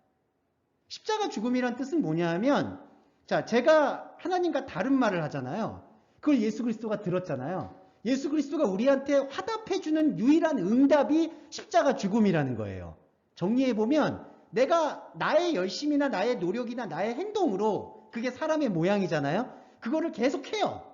십자가 죽음이란 뜻은 뭐냐 하면, 자, 제가 하나님과 다른 말을 하잖아요. 그걸 예수 그리스도가 들었잖아요. 예수 그리스도가 우리한테 화답해주는 유일한 응답이 십자가 죽음이라는 거예요. 정리해보면 내가 나의 열심이나 나의 노력이나 나의 행동으로, 그게 사람의 모양이잖아요. 그거를 계속해요.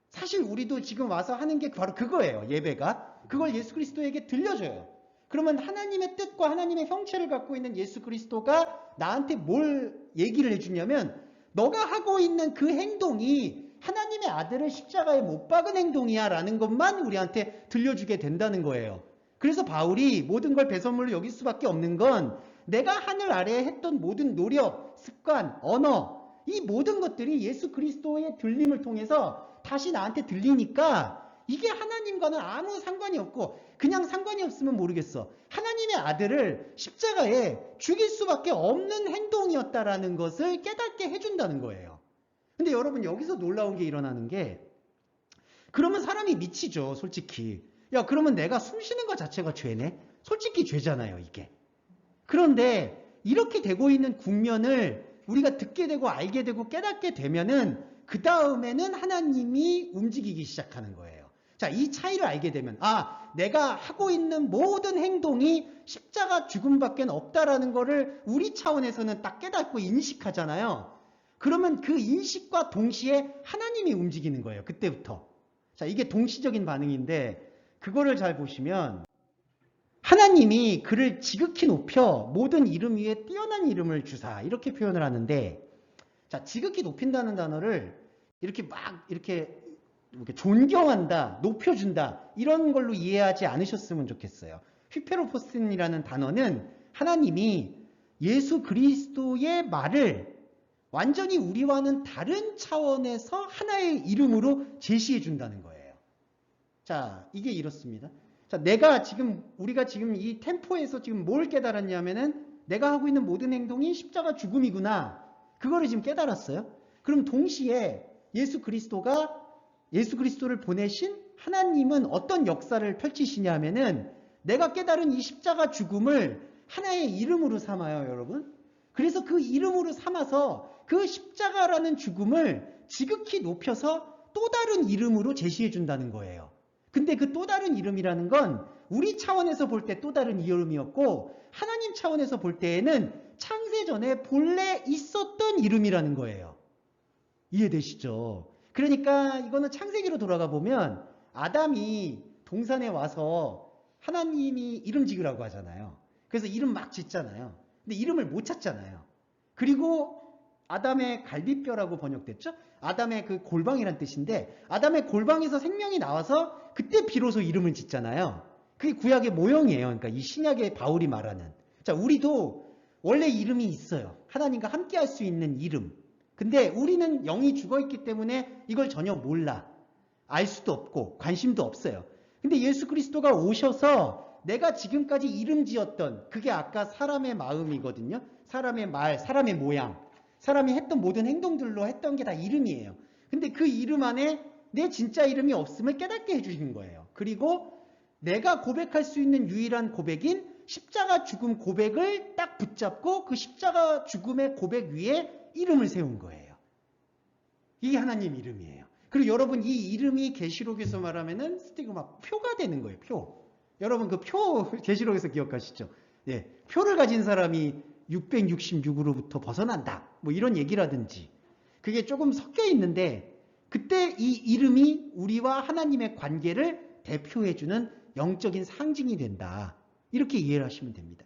사실 우리도 지금 와서 하는 게 바로 그거예요. 예배가. 그걸 예수 그리스도에게 들려줘요. 그러면 하나님의 뜻과 하나님의 형체를 갖고 있는 예수 그리스도가 나한테 뭘 얘기를 해주냐면, 너가 하고 있는 그 행동이 하나님의 아들을 십자가에 못 박은 행동이야 라는 것만 우리한테 들려주게 된다는 거예요. 그래서 바울이 모든 걸 배설물로 여길 수밖에 없는 건, 내가 하늘 아래에 했던 모든 노력, 습관, 언어, 이 모든 것들이 예수 그리스도의 들림을 통해서 다시 나한테 들리니까 이게 하나님과는 아무 상관이 없고, 그냥 상관이 없으면 모르겠어. 하나님의 아들을 십자가에 죽일 수밖에 없는 행동이었다라는 것을 깨닫게 해준다는 거예요. 근데 여러분, 여기서 놀라운 게 일어나는 게, 그러면 사람이 미치죠, 솔직히. 야, 그러면 내가 숨 쉬는 것 자체가 죄네? 솔직히 죄잖아요, 이게. 그런데 이렇게 되고 있는 국면을 우리가 듣게 되고 알게 되고 깨닫게 되면은 그 다음에는 하나님이 움직이기 시작하는 거예요. 자, 이 차이를 알게 되면, 내가 하고 있는 모든 행동이 십자가 죽음밖에 없다라는 거를 우리 차원에서는 딱 깨닫고 인식하잖아요. 그러면 그 인식과 동시에 하나님이 움직이는 거예요. 그때부터. 자, 이게 동시적인 반응인데, 그거를 잘 보시면 하나님이 그를 지극히 높여 모든 이름 위에 뛰어난 이름을 주사, 이렇게 표현을 하는데, 자, 지극히 높인다는 단어를 이렇게 막 이렇게 존경한다, 높여준다, 이런 걸로 이해하지 않으셨으면 좋겠어요. 휘페로포스틴이라는 단어는 하나님이 예수 그리스도의 말을 완전히 우리와는 다른 차원에서 하나의 이름으로 제시해 준다는 거예요. 자, 이게 이렇습니다. 자, 우리가 지금 이 템포에서 지금 뭘 깨달았냐면은, 내가 하고 있는 모든 행동이 십자가 죽음이구나. 그거를 지금 깨달았어요. 그럼 동시에 예수 그리스도를 보내신 하나님은 어떤 역사를 펼치시냐면은, 내가 깨달은 이 십자가 죽음을 하나의 이름으로 삼아요, 여러분. 그래서 그 이름으로 삼아서 그 십자가라는 죽음을 지극히 높여서 또 다른 이름으로 제시해 준다는 거예요. 근데 그 또 다른 이름이라는 건 우리 차원에서 볼 때 또 다른 이름이었고, 하나님 차원에서 볼 때에는 창세전에 본래 있었던 이름이라는 거예요. 이해되시죠? 그러니까 이거는 창세기로 돌아가 보면, 아담이 동산에 와서 하나님이 이름 지으라고 하잖아요. 그래서 이름 막 짓잖아요. 근데 이름을 못 찾잖아요. 그리고 아담의 갈비뼈라고 번역됐죠? 아담의 그 골방이란 뜻인데, 아담의 골방에서 생명이 나와서 그때 비로소 이름을 짓잖아요. 그게 구약의 모형이에요. 그러니까 이 신약의 바울이 말하는. 자, 우리도 원래 이름이 있어요. 하나님과 함께 할 수 있는 이름. 근데 우리는 영이 죽어있기 때문에 이걸 전혀 몰라. 알 수도 없고 관심도 없어요. 근데 예수 그리스도가 오셔서 내가 지금까지 이름 지었던, 그게 아까 사람의 마음이거든요. 사람의 말, 사람의 모양, 사람이 했던 모든 행동들로 했던 게 다 이름이에요. 근데 그 이름 안에 내 진짜 이름이 없음을 깨닫게 해주신 거예요. 그리고 내가 고백할 수 있는 유일한 고백인 십자가 죽음 고백을 딱 붙잡고 그 십자가 죽음의 고백 위에 이름을 세운 거예요. 이게 하나님 이름이에요. 그리고 여러분, 이 이름이 계시록에서 말하면은 스티그마, 표가 되는 거예요. 표. 여러분, 그 표 계시록에서 기억하시죠? 예, 표를 가진 사람이 666으로부터 벗어난다, 뭐 이런 얘기라든지. 그게 조금 섞여 있는데 그때 이 이름이 우리와 하나님의 관계를 대표해주는 영적인 상징이 된다. 이렇게 이해를 하시면 됩니다.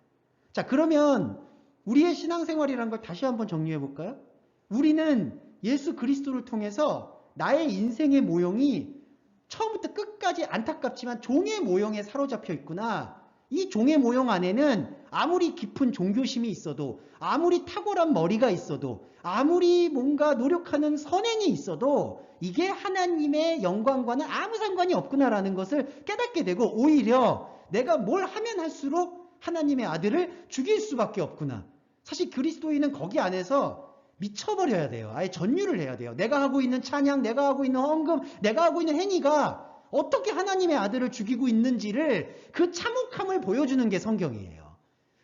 자, 그러면 우리의 신앙생활이라는 걸 다시 한번 정리해 볼까요? 우리는 예수 그리스도를 통해서 나의 인생의 모형이 처음부터 끝까지 안타깝지만 종의 모형에 사로잡혀 있구나. 이 종의 모형 안에는 아무리 깊은 종교심이 있어도, 아무리 탁월한 머리가 있어도, 아무리 뭔가 노력하는 선행이 있어도 이게 하나님의 영광과는 아무 상관이 없구나라는 것을 깨닫게 되고, 오히려 내가 뭘 하면 할수록 하나님의 아들을 죽일 수밖에 없구나. 사실 그리스도인은 거기 안에서 미쳐버려야 돼요. 아예 전율을 해야 돼요. 내가 하고 있는 찬양, 내가 하고 있는 헌금, 내가 하고 있는 행위가 어떻게 하나님의 아들을 죽이고 있는지를 그 참혹함을 보여주는 게 성경이에요.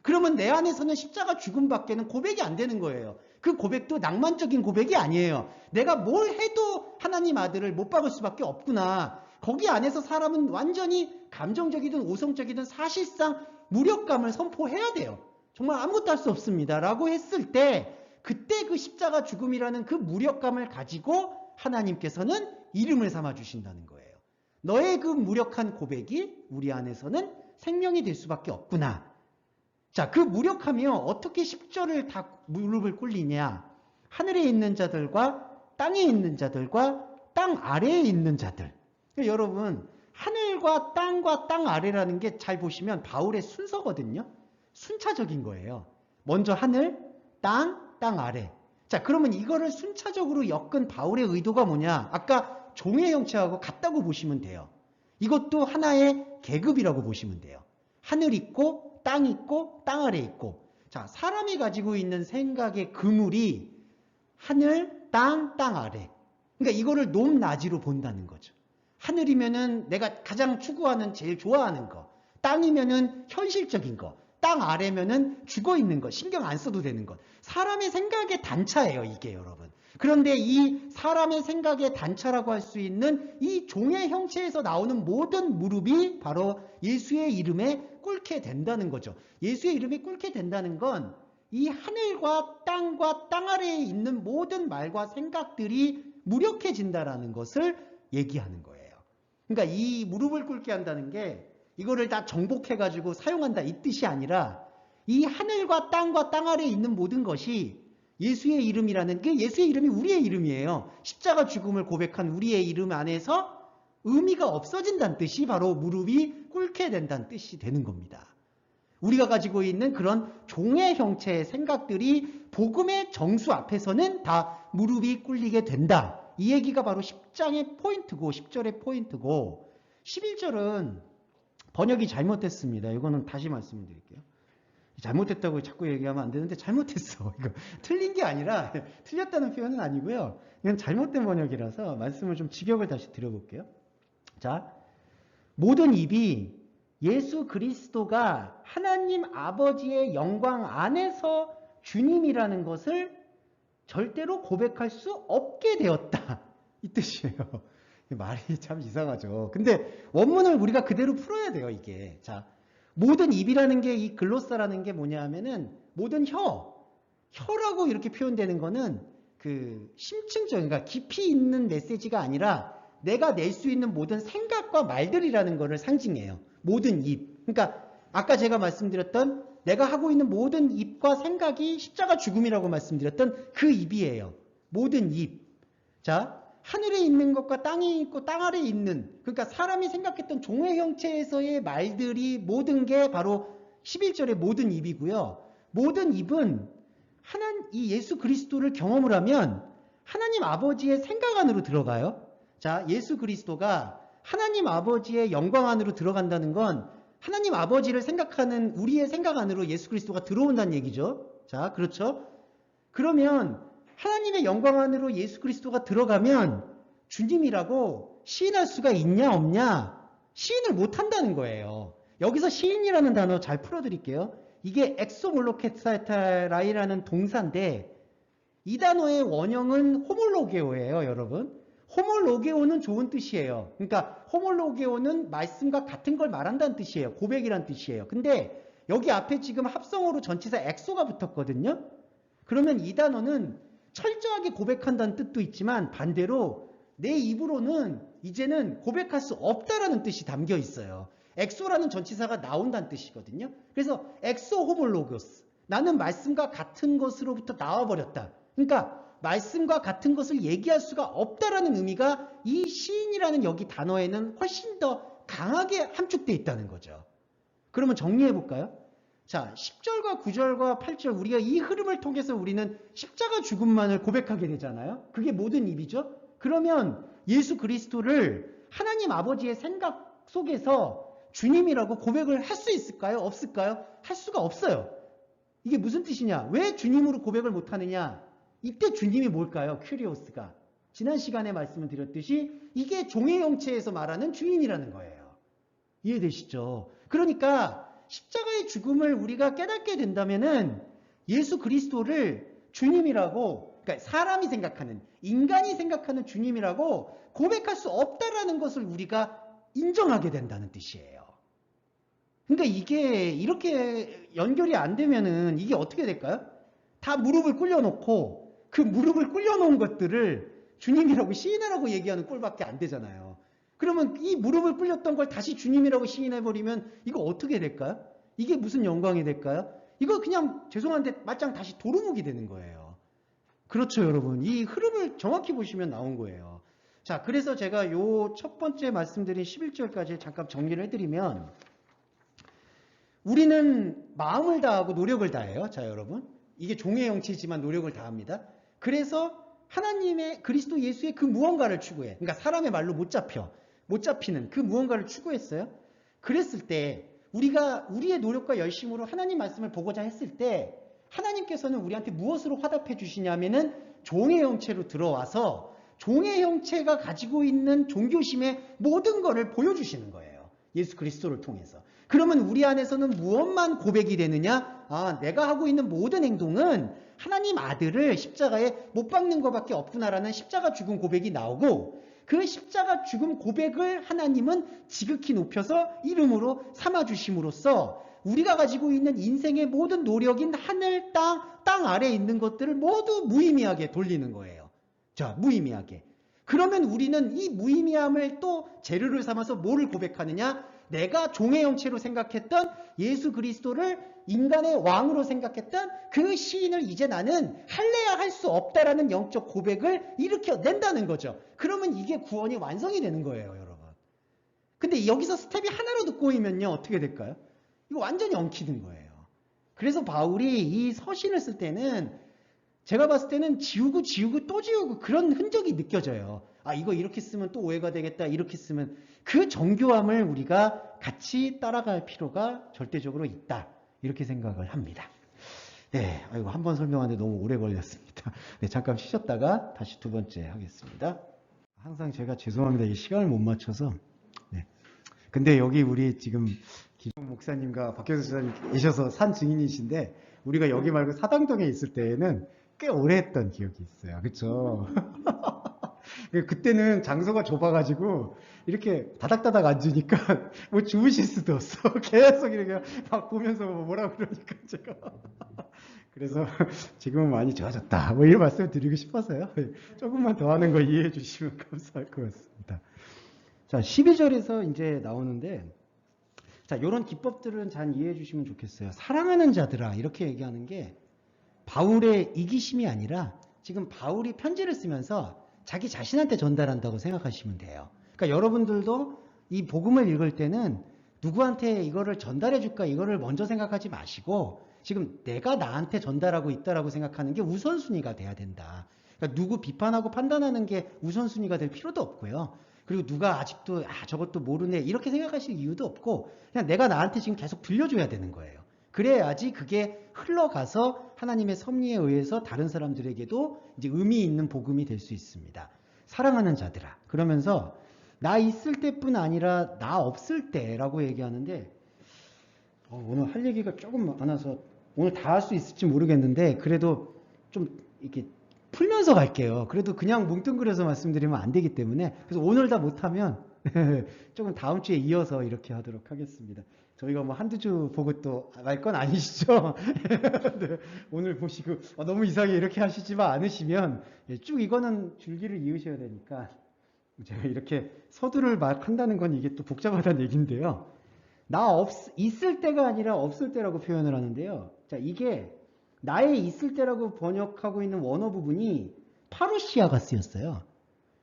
그러면 내 안에서는 십자가 죽음밖에는 고백이 안 되는 거예요. 그 고백도 낭만적인 고백이 아니에요. 내가 뭘 해도 하나님 아들을 못 박을 수밖에 없구나. 거기 안에서 사람은 완전히 감정적이든 오성적이든 사실상 무력감을 선포해야 돼요. 정말 아무것도 할 수 없습니다. 라고 했을 때 그때 그 십자가 죽음이라는 그 무력감을 가지고 하나님께서는 이름을 삼아 주신다는 거예요. 너의 그 무력한 고백이 우리 안에서는 생명이 될 수밖에 없구나. 자, 그 무력하며 어떻게 10절을 다 무릎을 꿇리냐. 하늘에 있는 자들과 땅에 있는 자들과 땅 아래에 있는 자들. 그러니까 여러분, 하늘과 땅 아래라는 게 잘 보시면 바울의 순서거든요. 순차적인 거예요. 먼저 하늘, 땅 아래. 자, 그러면 이거를 순차적으로 엮은 바울의 의도가 뭐냐? 아까 종의 형체하고 같다고 보시면 돼요. 이것도 하나의 계급이라고 보시면 돼요. 하늘 있고 땅 아래 있고. 자, 사람이 가지고 있는 생각의 그물이 하늘, 땅 아래. 그러니까 이거를 높낮이로 본다는 거죠. 하늘이면은 내가 가장 추구하는 제일 좋아하는 거. 땅이면은 현실적인 거. 땅 아래면은 죽어 있는 것, 신경 안 써도 되는 것. 사람의 생각의 단차예요, 이게 여러분. 그런데 이 사람의 생각의 단차라고 할 수 있는 이 종의 형체에서 나오는 모든 무릎이 바로 예수의 이름에 꿇게 된다는 거죠. 예수의 이름이 꿇게 된다는 건 이 하늘과 땅 아래에 있는 모든 말과 생각들이 무력해진다라는 것을 얘기하는 거예요. 그러니까 이 무릎을 꿇게 한다는 게 이거를 다 정복해가지고 사용한다 이 뜻이 아니라 이 하늘과 땅 아래에 있는 모든 것이 예수의 이름이라는 게 예수의 이름이 우리의 이름이에요. 십자가 죽음을 고백한 우리의 이름 안에서 의미가 없어진다는 뜻이 바로 무릎이 꿇게 된다는 뜻이 되는 겁니다. 우리가 가지고 있는 그런 종의 형체의 생각들이 복음의 정수 앞에서는 다 무릎이 꿇리게 된다. 이 얘기가 바로 10장의 포인트고 10절의 포인트고 11절은 번역이 잘못됐습니다. 이거는 다시 말씀드릴게요. 잘못됐다고 자꾸 얘기하면 안 되는데 잘못했어. 이거 틀린 게 아니라 틀렸다는 표현은 아니고요. 이건 잘못된 번역이라서 말씀을 좀 직역을 다시 드려볼게요. 자, 모든 입이 예수 그리스도가 하나님 아버지의 영광 안에서 주님이라는 것을 절대로 고백할 수 없게 되었다. 이 뜻이에요. 말이 참 이상하죠. 근데 원문을 우리가 그대로 풀어야 돼요, 이게. 자, 모든 입이라는 게 이 글로사라는 게 뭐냐 하면은 모든 혀라고 이렇게 표현되는 거는 그 심층적, 그러니까 깊이 있는 메시지가 아니라 내가 낼 수 있는 모든 생각과 말들이라는 거를 상징해요. 모든 입. 그러니까 아까 제가 말씀드렸던 내가 하고 있는 모든 입과 생각이 십자가 죽음이라고 말씀드렸던 그 입이에요. 모든 입. 자, 하늘에 있는 것과 땅에 있고 땅 아래에 있는, 그러니까 사람이 생각했던 종의 형체에서의 말들이 모든 게 바로 11절의 모든 입이고요. 모든 입은 이 예수 그리스도를 경험을 하면 하나님 아버지의 생각 안으로 들어가요. 자, 예수 그리스도가 하나님 아버지의 영광 안으로 들어간다는 건 하나님 아버지를 생각하는 우리의 생각 안으로 예수 그리스도가 들어온다는 얘기죠. 자, 그렇죠? 그러면 하나님의 영광 안으로 예수 그리스도가 들어가면 주님이라고 시인할 수가 있냐 없냐? 시인을 못한다는 거예요. 여기서 시인이라는 단어 잘 풀어드릴게요. 이게 엑소몰로케사이타라이라는 동사인데 이 단어의 원형은 호몰로게오예요, 여러분. 호몰로게오는 좋은 뜻이에요. 그러니까 호몰로게오는 말씀과 같은 걸 말한다는 뜻이에요. 고백이란 뜻이에요. 근데 여기 앞에 지금 합성어로 전치사 엑소가 붙었거든요. 그러면 이 단어는 철저하게 고백한다는 뜻도 있지만 반대로 내 입으로는 이제는 고백할 수 없다라는 뜻이 담겨 있어요. 엑소라는 전치사가 나온다는 뜻이거든요. 그래서 엑소 호몰로고스, 나는 말씀과 같은 것으로부터 나와버렸다. 그러니까 말씀과 같은 것을 얘기할 수가 없다라는 의미가 이 시인이라는 여기 단어에는 훨씬 더 강하게 함축되어 있다는 거죠. 그러면 정리해 볼까요? 자, 10절과 9절과 8절 우리가 이 흐름을 통해서 우리는 십자가 죽음만을 고백하게 되잖아요. 그게 모든 입이죠. 그러면 예수 그리스도를 하나님 아버지의 생각 속에서 주님이라고 고백을 할 수 있을까요? 없을까요? 할 수가 없어요. 이게 무슨 뜻이냐? 왜 주님으로 고백을 못하느냐? 이때 주님이 뭘까요? 큐리오스가. 지난 시간에 말씀을 드렸듯이 이게 종의 형체에서 말하는 주인이라는 거예요. 이해되시죠? 그러니까 십자가의 죽음을 우리가 깨닫게 된다면은 예수 그리스도를 주님이라고, 그러니까 사람이 생각하는, 인간이 생각하는 주님이라고 고백할 수 없다라는 것을 우리가 인정하게 된다는 뜻이에요. 그러니까 이게 이렇게 연결이 안 되면은 이게 어떻게 될까요? 다 무릎을 꿇려놓고 그 무릎을 꿇려놓은 것들을 주님이라고 시인하라고 얘기하는 꼴밖에 안 되잖아요. 그러면 이 무릎을 꿇렸던 걸 다시 주님이라고 시인해버리면 이거 어떻게 될까요? 이게 무슨 영광이 될까요? 이거 그냥 죄송한데 맞짱 다시 도루묵이 되는 거예요. 그렇죠, 여러분. 이 흐름을 정확히 보시면 나온 거예요. 자, 그래서 제가 요 첫 번째 말씀드린 11절까지 잠깐 정리를 해드리면 우리는 마음을 다하고 노력을 다해요. 자, 여러분. 이게 종의 형체지만 노력을 다합니다. 그래서 하나님의 그리스도 예수의 그 무언가를 추구해. 그러니까 사람의 말로 못 잡히는 그 무언가를 추구했어요. 그랬을 때 우리가 우리의 노력과 열심으로 하나님 말씀을 보고자 했을 때 하나님께서는 우리한테 무엇으로 화답해 주시냐면은 종의 형체로 들어와서 종의 형체가 가지고 있는 종교심의 모든 것을 보여주시는 거예요. 예수 그리스도를 통해서. 그러면 우리 안에서는 무엇만 고백이 되느냐? 아, 내가 하고 있는 모든 행동은 하나님 아들을 십자가에 못 박는 것밖에 없구나라는 십자가 죽음 고백이 나오고 그 십자가 죽음 고백을 하나님은 지극히 높여서 이름으로 삼아주심으로써 우리가 가지고 있는 인생의 모든 노력인 하늘, 땅 아래에 있는 것들을 모두 무의미하게 돌리는 거예요. 자, 무의미하게. 그러면 우리는 이 무의미함을 또 재료를 삼아서 뭐를 고백하느냐? 내가 종의 형체로 생각했던 예수 그리스도를 인간의 왕으로 생각했던 그 시인을 이제 나는 할래야 할 수 없다라는 영적 고백을 일으켜낸다는 거죠. 그러면 이게 구원이 완성이 되는 거예요, 여러분. 근데 여기서 스텝이 하나라도 꼬이면요, 어떻게 될까요? 이거 완전히 엉키는 거예요. 그래서 바울이 이 서신을 쓸 때는 제가 봤을 때는 지우고 또 지우고 그런 흔적이 느껴져요. 아, 이거 이렇게 쓰면 또 오해가 되겠다. 이렇게 쓰면 그 정교함을 우리가 같이 따라갈 필요가 절대적으로 있다. 이렇게 생각을 합니다. 네, 아이고 한 번 설명하는데 너무 오래 걸렸습니다. 네, 잠깐 쉬셨다가 다시 두 번째 하겠습니다. 항상 제가 죄송합니다. 이 시간을 못 맞춰서. 네. 근데 여기 우리 지금 기종 목사님과 박효수 목사님 계셔서 산 증인이신데 우리가 여기 말고 사당동에 있을 때에는 꽤 오래 했던 기억이 있어요. 그렇죠? 그때는 장소가 좁아가지고 이렇게 다닥다닥 앉으니까 뭐 주무실 수도 없어. 계속 이렇게 막 보면서 뭐라 그러니까 제가 그래서 지금은 많이 좋아졌다. 뭐 이런 말씀을 드리고 싶어서요. 조금만 더 하는 거 이해해 주시면 감사할 것 같습니다. 자, 12절에서 이제 나오는데 자, 이런 기법들은 잘 이해해 주시면 좋겠어요. 사랑하는 자들아 이렇게 얘기하는 게 바울의 이기심이 아니라 지금 바울이 편지를 쓰면서 자기 자신한테 전달한다고 생각하시면 돼요. 그러니까 여러분들도 이 복음을 읽을 때는 누구한테 이거를 전달해 줄까 이거를 먼저 생각하지 마시고 지금 내가 나한테 전달하고 있다라고 생각하는 게 우선순위가 돼야 된다. 그러니까 누구 비판하고 판단하는 게 우선순위가 될 필요도 없고요. 그리고 누가 아직도 저것도 모르네 이렇게 생각하실 이유도 없고 그냥 내가 나한테 지금 계속 들려줘야 되는 거예요. 그래야지 그게 흘러가서 하나님의 섭리에 의해서 다른 사람들에게도 이제 의미 있는 복음이 될 수 있습니다. 사랑하는 자들아. 그러면서 나 있을 때뿐 아니라 나 없을 때라고 얘기하는데 오늘 할 얘기가 조금 많아서 오늘 다 할 수 있을지 모르겠는데 그래도 좀 이렇게 풀면서 갈게요. 그래도 그냥 뭉뚱그려서 말씀드리면 안 되기 때문에 그래서 오늘 다 못하면 조금 다음 주에 이어서 이렇게 하도록 하겠습니다. 저희가 뭐 한두 주 보고 또 말 건 아니시죠? 네, 오늘 보시고 너무 이상해 이렇게 하시지만 않으시면 쭉 이거는 줄기를 이으셔야 되니까 제가 이렇게 서두를 막 한다는 건 이게 또 복잡하다는 얘기인데요. 있을 때가 아니라 없을 때라고 표현을 하는데요. 자, 이게 나의 있을 때라고 번역하고 있는 원어 부분이 파루시아가 쓰였어요.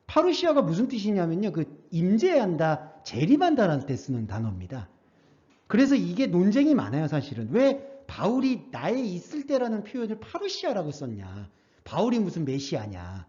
파루시아가 무슨 뜻이냐면요. 임재한다, 재림한다라는 때 쓰는 단어입니다. 그래서 이게 논쟁이 많아요, 사실은. 왜 바울이 나의 있을 때라는 표현을 파루시아라고 썼냐. 바울이 무슨 메시아냐.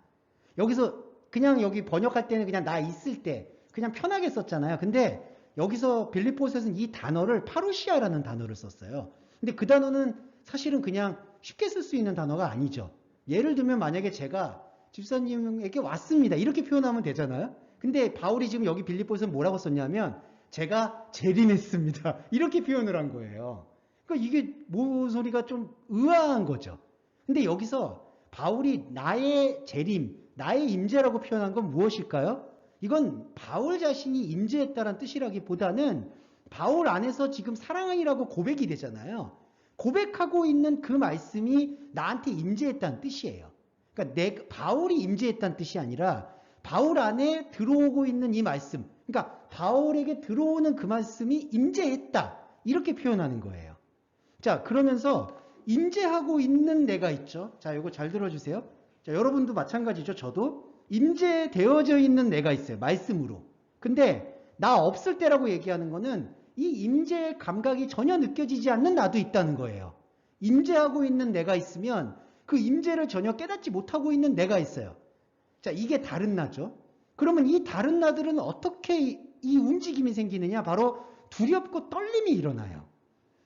여기서 그냥 여기 번역할 때는 그냥 나 있을 때 그냥 편하게 썼잖아요. 근데 여기서 빌립보서에서는 이 단어를 파루시아라는 단어를 썼어요. 근데 그 단어는 사실은 그냥 쉽게 쓸 수 있는 단어가 아니죠. 예를 들면 만약에 제가 집사님에게 왔습니다. 이렇게 표현하면 되잖아요. 근데 바울이 지금 여기 빌립보서는 뭐라고 썼냐면 제가 재림했습니다. 이렇게 표현을 한 거예요. 그러니까 이게 모소리가 좀 의아한 거죠. 근데 여기서 바울이 나의 재림, 나의 임재라고 표현한 건 무엇일까요? 이건 바울 자신이 임재했다는 뜻이라기보다는 바울 안에서 지금 사랑이라고 고백이 되잖아요. 고백하고 있는 그 말씀이 나한테 임재했다는 뜻이에요. 그러니까 바울이 임재했다는 뜻이 아니라 바울 안에 들어오고 있는 이 말씀, 그러니까 바울에게 들어오는 그 말씀이 임재했다. 이렇게 표현하는 거예요. 자, 그러면서 임재하고 있는 내가 있죠. 자, 이거 잘 들어주세요. 자, 여러분도 마찬가지죠. 저도 임재되어져 있는 내가 있어요. 말씀으로. 근데 나 없을 때라고 얘기하는 거는 이 임재의 감각이 전혀 느껴지지 않는 나도 있다는 거예요. 임재하고 있는 내가 있으면 그 임재를 전혀 깨닫지 못하고 있는 내가 있어요. 자, 이게 다른 나죠. 그러면 이 다른 나들은 어떻게 이 움직임이 생기느냐? 바로 두렵고 떨림이 일어나요.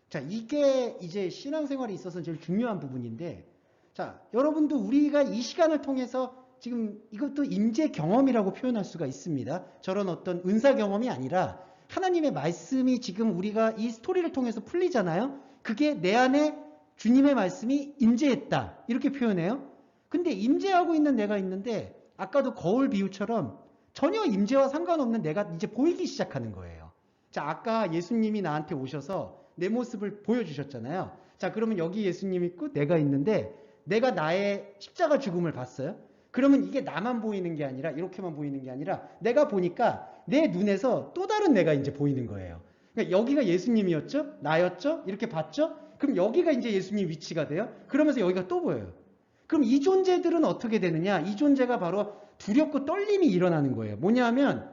자, 이게 이제 신앙생활에 있어서 제일 중요한 부분인데, 자, 여러분도 우리가 이 시간을 통해서 지금 이것도 임재 경험이라고 표현할 수가 있습니다. 저런 어떤 은사 경험이 아니라 하나님의 말씀이 지금 우리가 이 스토리를 통해서 풀리잖아요. 그게 내 안에 주님의 말씀이 임재했다. 이렇게 표현해요. 근데 임재하고 있는 내가 있는데 아까도 거울 비유처럼 전혀 임재와 상관없는 내가 이제 보이기 시작하는 거예요. 자, 아까 예수님이 나한테 오셔서 내 모습을 보여주셨잖아요. 자, 그러면 여기 예수님 있고 내가 있는데 내가 나의 십자가 죽음을 봤어요. 그러면 이게 나만 보이는 게 아니라 이렇게만 보이는 게 아니라 내가 보니까 내 눈에서 또 다른 내가 이제 보이는 거예요. 그러니까 여기가 예수님이었죠? 나였죠? 이렇게 봤죠? 그럼 여기가 이제 예수님 위치가 돼요. 그러면서 여기가 또 보여요. 그럼 이 존재들은 어떻게 되느냐? 이 존재가 바로 두렵고 떨림이 일어나는 거예요. 뭐냐면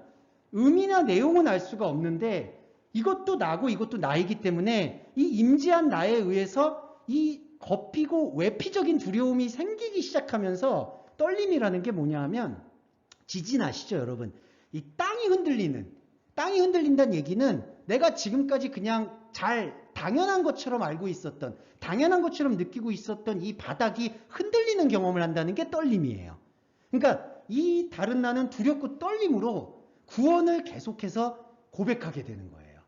의미나 내용은 알 수가 없는데 이것도 나고 이것도 나이기 때문에 이 임재한 나에 의해서 이 겉피고 외피적인 두려움이 생기기 시작하면서 떨림이라는 게 뭐냐 하면 지진 아시죠, 여러분? 이 땅이 흔들린다는 얘기는 내가 지금까지 그냥 잘 당연한 것처럼 알고 있었던, 당연한 것처럼 느끼고 있었던 이 바닥이 흔들리는 경험을 한다는 게 떨림이에요. 그러니까 이 다른 나는 두렵고 떨림으로 구원을 계속해서 고백하게 되는 거예요.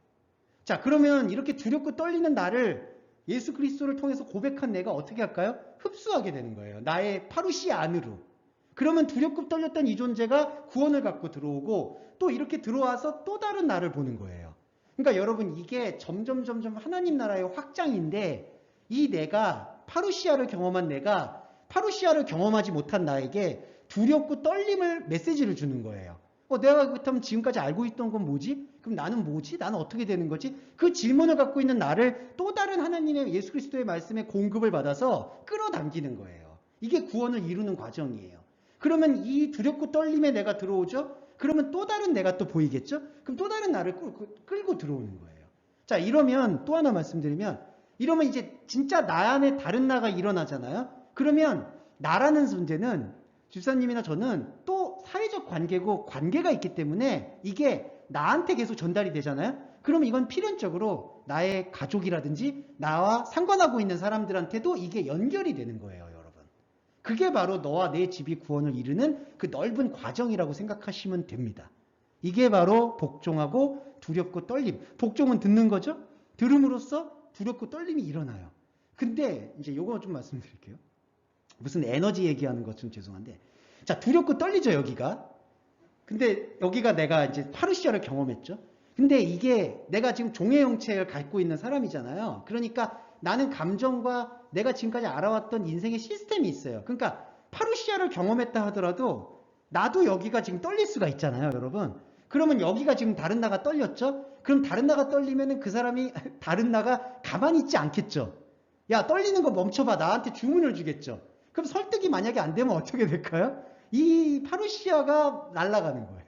자, 그러면 이렇게 두렵고 떨리는 나를 예수 그리스도를 통해서 고백한 내가 어떻게 할까요? 흡수하게 되는 거예요. 나의 파루시아 안으로. 그러면 두렵고 떨렸던 이 존재가 구원을 갖고 들어오고 또 이렇게 들어와서 또 다른 나를 보는 거예요. 그러니까 여러분 이게 점점 하나님 나라의 확장인데 이 내가 파루시아를 경험한 내가 파루시아를 경험하지 못한 나에게 두렵고 떨림을 메시지를 주는 거예요. 내가 그렇다면 지금까지 알고 있던 건 뭐지? 그럼 나는 뭐지? 나는 어떻게 되는 거지? 그 질문을 갖고 있는 나를 또 다른 하나님의 예수 그리스도의 말씀에 공급을 받아서 끌어당기는 거예요. 이게 구원을 이루는 과정이에요. 그러면 이 두렵고 떨림에 내가 들어오죠? 그러면 또 다른 내가 또 보이겠죠? 그럼 또 다른 나를 끌고 들어오는 거예요. 자, 이러면 또 하나 말씀드리면 이러면 이제 진짜 나 안에 다른 나가 일어나잖아요. 그러면 나라는 존재는 집사님이나 저는 또 사회적 관계고 관계가 있기 때문에 이게 나한테 계속 전달이 되잖아요. 그럼 이건 필연적으로 나의 가족이라든지 나와 상관하고 있는 사람들한테도 이게 연결이 되는 거예요, 여러분. 그게 바로 너와 내 집이 구원을 이루는 그 넓은 과정이라고 생각하시면 됩니다. 이게 바로 복종하고 두렵고 떨림. 복종은 듣는 거죠? 들음으로써 두렵고 떨림이 일어나요. 근데 이제 요거 좀 말씀드릴게요. 무슨 에너지 얘기하는 것 좀 죄송한데, 자, 두렵고 떨리죠, 여기가. 근데 여기가 내가 이제 파르시아를 경험했죠. 근데 이게 내가 지금 종의 형체를 갖고 있는 사람이잖아요. 그러니까 나는 감정과 내가 지금까지 알아왔던 인생의 시스템이 있어요. 그러니까 파르시아를 경험했다 하더라도 나도 여기가 지금 떨릴 수가 있잖아요, 여러분. 그러면 여기가 지금 다른 나가 떨렸죠? 그럼 다른 나가 떨리면은 그 사람이 다른 나가 가만히 있지 않겠죠? 야, 떨리는 거 멈춰봐. 나한테 주문을 주겠죠? 그럼 설득이 만약에 안 되면 어떻게 될까요? 이 파르시아가 날아가는 거예요.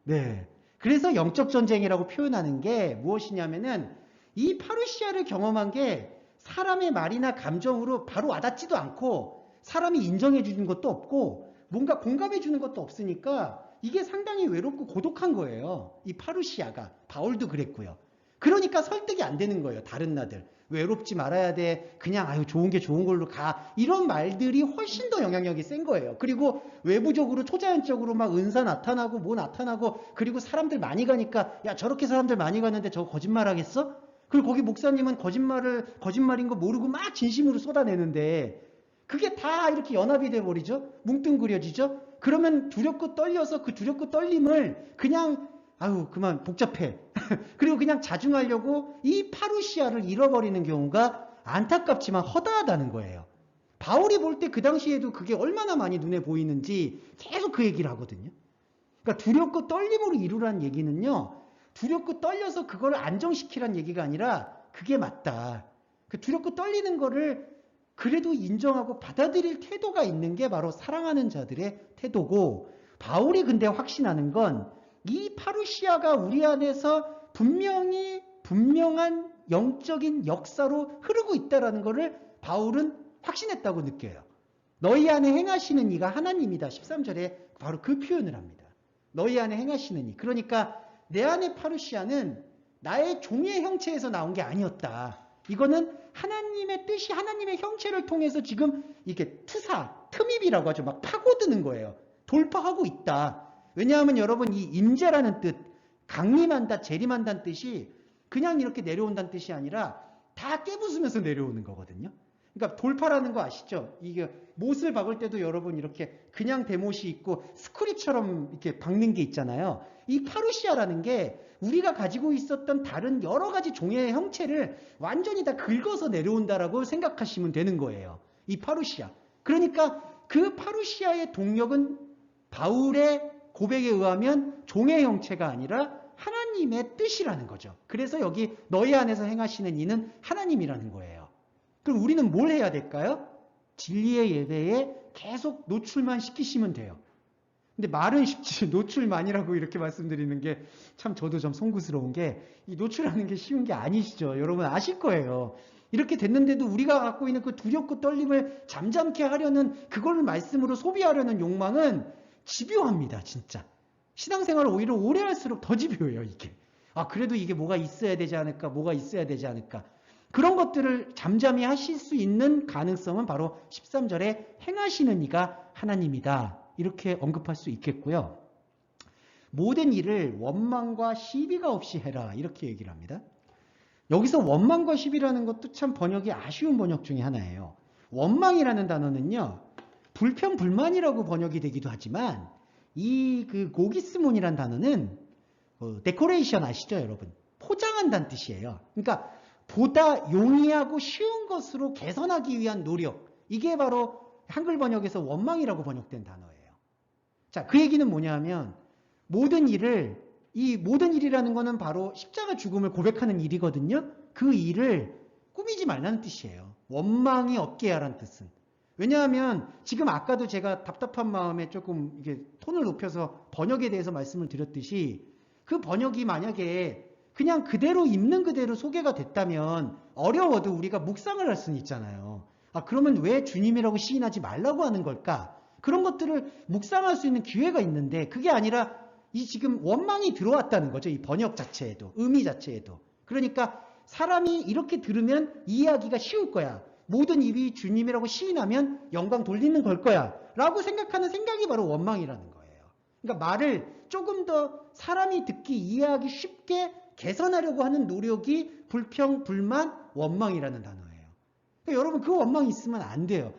네. 그래서 영적 전쟁이라고 표현하는 게 무엇이냐면은 이 파르시아를 경험한 게 사람의 말이나 감정으로 바로 와닿지도 않고 사람이 인정해 주는 것도 없고 뭔가 공감해 주는 것도 없으니까 이게 상당히 외롭고 고독한 거예요. 이 파르시아가. 바울도 그랬고요. 그러니까 설득이 안 되는 거예요. 다른 나들. 외롭지 말아야 돼. 그냥 아유 좋은 게 좋은 걸로 가. 이런 말들이 훨씬 더 영향력이 센 거예요. 그리고 외부적으로 초자연적으로 막 은사 나타나고 뭐 나타나고 그리고 사람들 많이 가니까 야 저렇게 사람들 많이 가는데 저거 거짓말 하겠어? 그리고 거기 목사님은 거짓말인 거 모르고 막 진심으로 쏟아내는데 그게 다 이렇게 연합이 돼 버리죠. 뭉뚱그려지죠. 그러면 두렵고 떨려서 그 두렵고 떨림을 그냥 아유 그만 복잡해. 그리고 그냥 자중하려고 이 파루시아를 잃어버리는 경우가 안타깝지만 허다하다는 거예요. 바울이 볼 때 그 당시에도 그게 얼마나 많이 눈에 보이는지 계속 그 얘기를 하거든요. 그러니까 두렵고 떨림으로 이루라는 얘기는요. 두렵고 떨려서 그걸 안정시키라는 얘기가 아니라 그게 맞다. 그 두렵고 떨리는 거를 그래도 인정하고 받아들일 태도가 있는 게 바로 사랑하는 자들의 태도고 바울이 근데 확신하는 건 이 파루시아가 우리 안에서 분명한 영적인 역사로 흐르고 있다는 것을 바울은 확신했다고 느껴요. 너희 안에 행하시는 이가 하나님이다. 13절에 바로 그 표현을 합니다. 너희 안에 행하시는 이. 그러니까 내 안에 파루시아는 나의 종의 형체에서 나온 게 아니었다. 이거는 하나님의 뜻이 하나님의 형체를 통해서 지금 이게 틈입이라고 하죠. 막 파고드는 거예요. 돌파하고 있다. 왜냐하면 여러분 이 임재라는 뜻, 강림한다, 재림한다는 뜻이 그냥 이렇게 내려온다는 뜻이 아니라 다 깨부수면서 내려오는 거거든요. 그러니까 돌파라는 거 아시죠? 이게 못을 박을 때도 여러분 이렇게 그냥 대못이 있고 스크류처럼 이렇게 박는 게 있잖아요. 이 파루시아라는 게 우리가 가지고 있었던 다른 여러 가지 종의 형체를 완전히 다 긁어서 내려온다라고 생각하시면 되는 거예요. 이 파루시아. 그러니까 그 파루시아의 동력은 바울의 고백에 의하면 종의 형체가 아니라 하나님의 뜻이라는 거죠. 그래서 여기 너희 안에서 행하시는 이는 하나님이라는 거예요. 그럼 우리는 뭘 해야 될까요? 진리의 예배에 계속 노출만 시키시면 돼요. 근데 말은 쉽지 노출만이라고 이렇게 말씀드리는 게 참 저도 좀 송구스러운 게 이 노출하는 게 쉬운 게 아니시죠. 여러분 아실 거예요. 이렇게 됐는데도 우리가 갖고 있는 그 두렵고 떨림을 잠잠케 하려는 그걸 말씀으로 소비하려는 욕망은 집요합니다. 진짜. 신앙생활을 오히려 오래 할수록 더 집요해요. 이게. 아 그래도 이게 뭐가 있어야 되지 않을까? 뭐가 있어야 되지 않을까? 그런 것들을 잠잠히 하실 수 있는 가능성은 바로 13절에 행하시는 이가 하나님이다. 이렇게 언급할 수 있겠고요. 모든 일을 원망과 시비가 없이 해라. 이렇게 얘기를 합니다. 여기서 원망과 시비라는 것도 참 번역이 아쉬운 번역 중에 하나예요. 원망이라는 단어는요. 불평불만이라고 번역이 되기도 하지만 이 그 고기스몬이라는 단어는 데코레이션 아시죠 여러분? 포장한다는 뜻이에요. 그러니까 보다 용이하고 쉬운 것으로 개선하기 위한 노력. 이게 바로 한글 번역에서 원망이라고 번역된 단어예요. 자, 그 얘기는 뭐냐 하면 모든 일이라는 거는 바로 십자가 죽음을 고백하는 일이거든요. 그 일을 꾸미지 말라는 뜻이에요. 원망이 없게 하라는 뜻은. 왜냐하면 지금 아까도 제가 답답한 마음에 조금 이게 톤을 높여서 번역에 대해서 말씀을 드렸듯이 그 번역이 만약에 그냥 그대로 있는 그대로 소개가 됐다면 어려워도 우리가 묵상을 할 수는 있잖아요. 아 그러면 왜 주님이라고 시인하지 말라고 하는 걸까? 그런 것들을 묵상할 수 있는 기회가 있는데 그게 아니라 이 지금 원망이 들어왔다는 거죠. 이 번역 자체에도 의미 자체에도. 그러니까 사람이 이렇게 들으면 이해하기가 쉬울 거야. 모든 입이 주님이라고 시인하면 영광 돌리는 걸 거야 라고 생각하는 생각이 바로 원망이라는 거예요. 그러니까 말을 조금 더 사람이 듣기 이해하기 쉽게 개선하려고 하는 노력이 불평, 불만, 원망이라는 단어예요. 그러니까 여러분 그 원망이 있으면 안 돼요.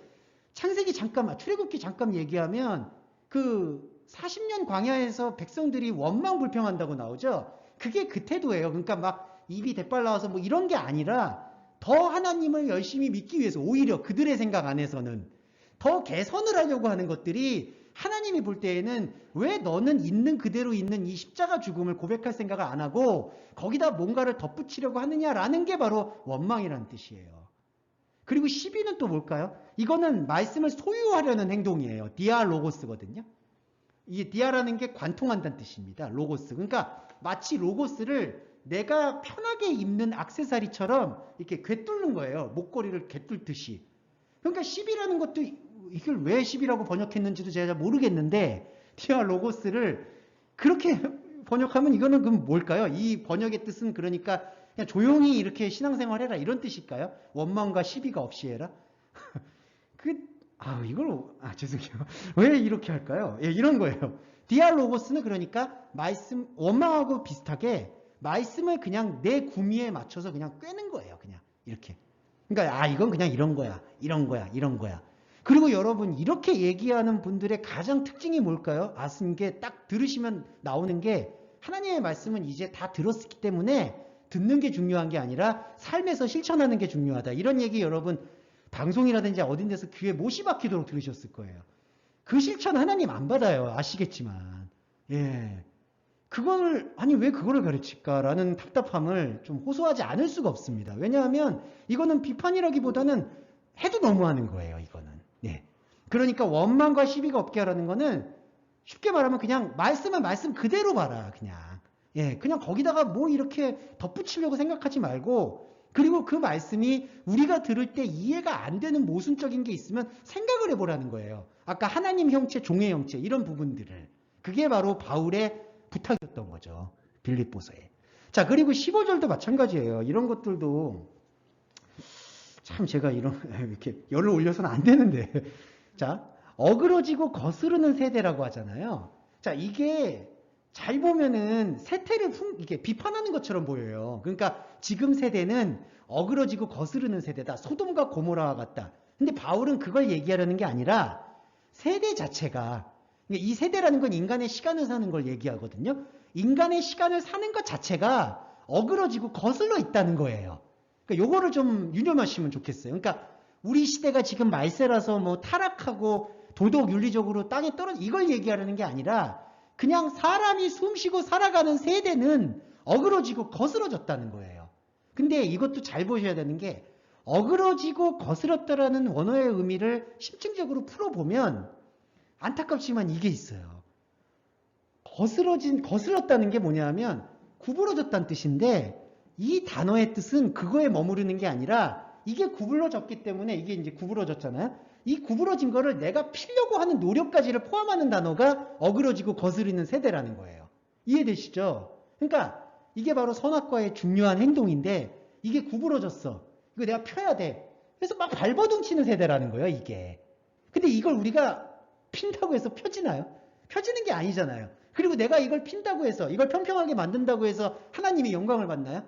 창세기 출애굽기 잠깐 얘기하면 그 40년 광야에서 백성들이 원망 불평한다고 나오죠. 그게 그 태도예요. 그러니까 막 입이 대빨 나와서 뭐 이런 게 아니라 더 하나님을 열심히 믿기 위해서 오히려 그들의 생각 안에서는 더 개선을 하려고 하는 것들이 하나님이 볼 때에는 왜 너는 있는 그대로 있는 이 십자가 죽음을 고백할 생각을 안 하고 거기다 뭔가를 덧붙이려고 하느냐라는 게 바로 원망이라는 뜻이에요. 그리고 시비는 또 뭘까요? 이거는 말씀을 소유하려는 행동이에요. 디아로고스거든요. 이 디아라는 게 관통한다는 뜻입니다. 로고스. 그러니까 마치 로고스를 내가 편하게 입는 액세서리처럼 이렇게 꿰뚫는 거예요. 목걸이를 꿰뚫듯이. 그러니까 시비라는 것도 이걸 왜 시비라고 번역했는지도 제가 잘 모르겠는데 디아로고스를 그렇게 번역하면 이거는 그럼 뭘까요? 이 번역의 뜻은 그러니까 그냥 조용히 이렇게 신앙생활 해라 이런 뜻일까요? 원망과 시비가 없이 해라? 죄송해요. 왜 이렇게 할까요? 예, 이런 거예요. 디알로고스는 그러니까 말씀, 원망하고 비슷하게 말씀을 그냥 내 구미에 맞춰서 그냥 꿰는 거예요. 그냥 이렇게. 그러니까 이건 그냥 이런 거야. 이런 거야. 이런 거야. 그리고 여러분 이렇게 얘기하는 분들의 가장 특징이 뭘까요? 아신 게 딱 들으시면 나오는 게 하나님의 말씀은 이제 다 들었기 때문에 듣는 게 중요한 게 아니라 삶에서 실천하는 게 중요하다. 이런 얘기 여러분 방송이라든지 어딘 데서 귀에 못이 박히도록 들으셨을 거예요. 그 실천 하나님 안 받아요. 아시겠지만. 예. 왜 그거를 가르칠까라는 답답함을 좀 호소하지 않을 수가 없습니다. 왜냐하면 이거는 비판이라기보다는 해도 너무하는 거예요. 이거는. 예. 그러니까 원망과 시비가 없게 하라는 거는 쉽게 말하면 그냥 말씀은 말씀 그대로 봐라. 그냥. 예. 그냥 거기다가 뭐 이렇게 덧붙이려고 생각하지 말고 그리고 그 말씀이 우리가 들을 때 이해가 안 되는 모순적인 게 있으면 생각을 해보라는 거예요. 아까 하나님 형체, 종의 형체 이런 부분들을. 그게 바로 바울의 부탁이었던 거죠. 빌립보서에. 자, 그리고 15절도 마찬가지예요. 이런 것들도 참 제가 이렇게 열을 올려서는 안 되는데. 자, 어그러지고 거스르는 세대라고 하잖아요. 자, 이게 잘 보면은 세태를 이게 비판하는 것처럼 보여요. 그러니까 지금 세대는 어그러지고 거스르는 세대다. 소돔과 고모라와 같다. 근데 바울은 그걸 얘기하려는 게 아니라 세대 자체가 이 세대라는 건 인간의 시간을 사는 걸 얘기하거든요. 인간의 시간을 사는 것 자체가 어그러지고 거슬러 있다는 거예요. 그러니까 요거를 좀 유념하시면 좋겠어요. 그러니까 우리 시대가 지금 말세라서 뭐 타락하고 도덕 윤리적으로 땅에 떨어져 이걸 얘기하려는 게 아니라 그냥 사람이 숨쉬고 살아가는 세대는 어그러지고 거스러졌다는 거예요. 근데 이것도 잘 보셔야 되는 게 어그러지고 거스렀다라는 원어의 의미를 심층적으로 풀어보면 안타깝지만 이게 있어요. 거스렀다는 게 뭐냐면 구부러졌다는 뜻인데 이 단어의 뜻은 그거에 머무르는 게 아니라 이게 구부러졌기 때문에 이게 이제 구부러졌잖아요. 이 구부러진 거를 내가 피려고 하는 노력까지를 포함하는 단어가 어그러지고 거스르는 세대라는 거예요. 이해되시죠? 그러니까 이게 바로 선악과의 중요한 행동인데 이게 구부러졌어. 이거 내가 펴야 돼. 그래서 막 발버둥 치는 세대라는 거예요, 이게. 근데 이걸 우리가 핀다고 해서 펴지나요? 펴지는 게 아니잖아요. 그리고 내가 이걸 핀다고 해서 이걸 평평하게 만든다고 해서 하나님이 영광을 받나요?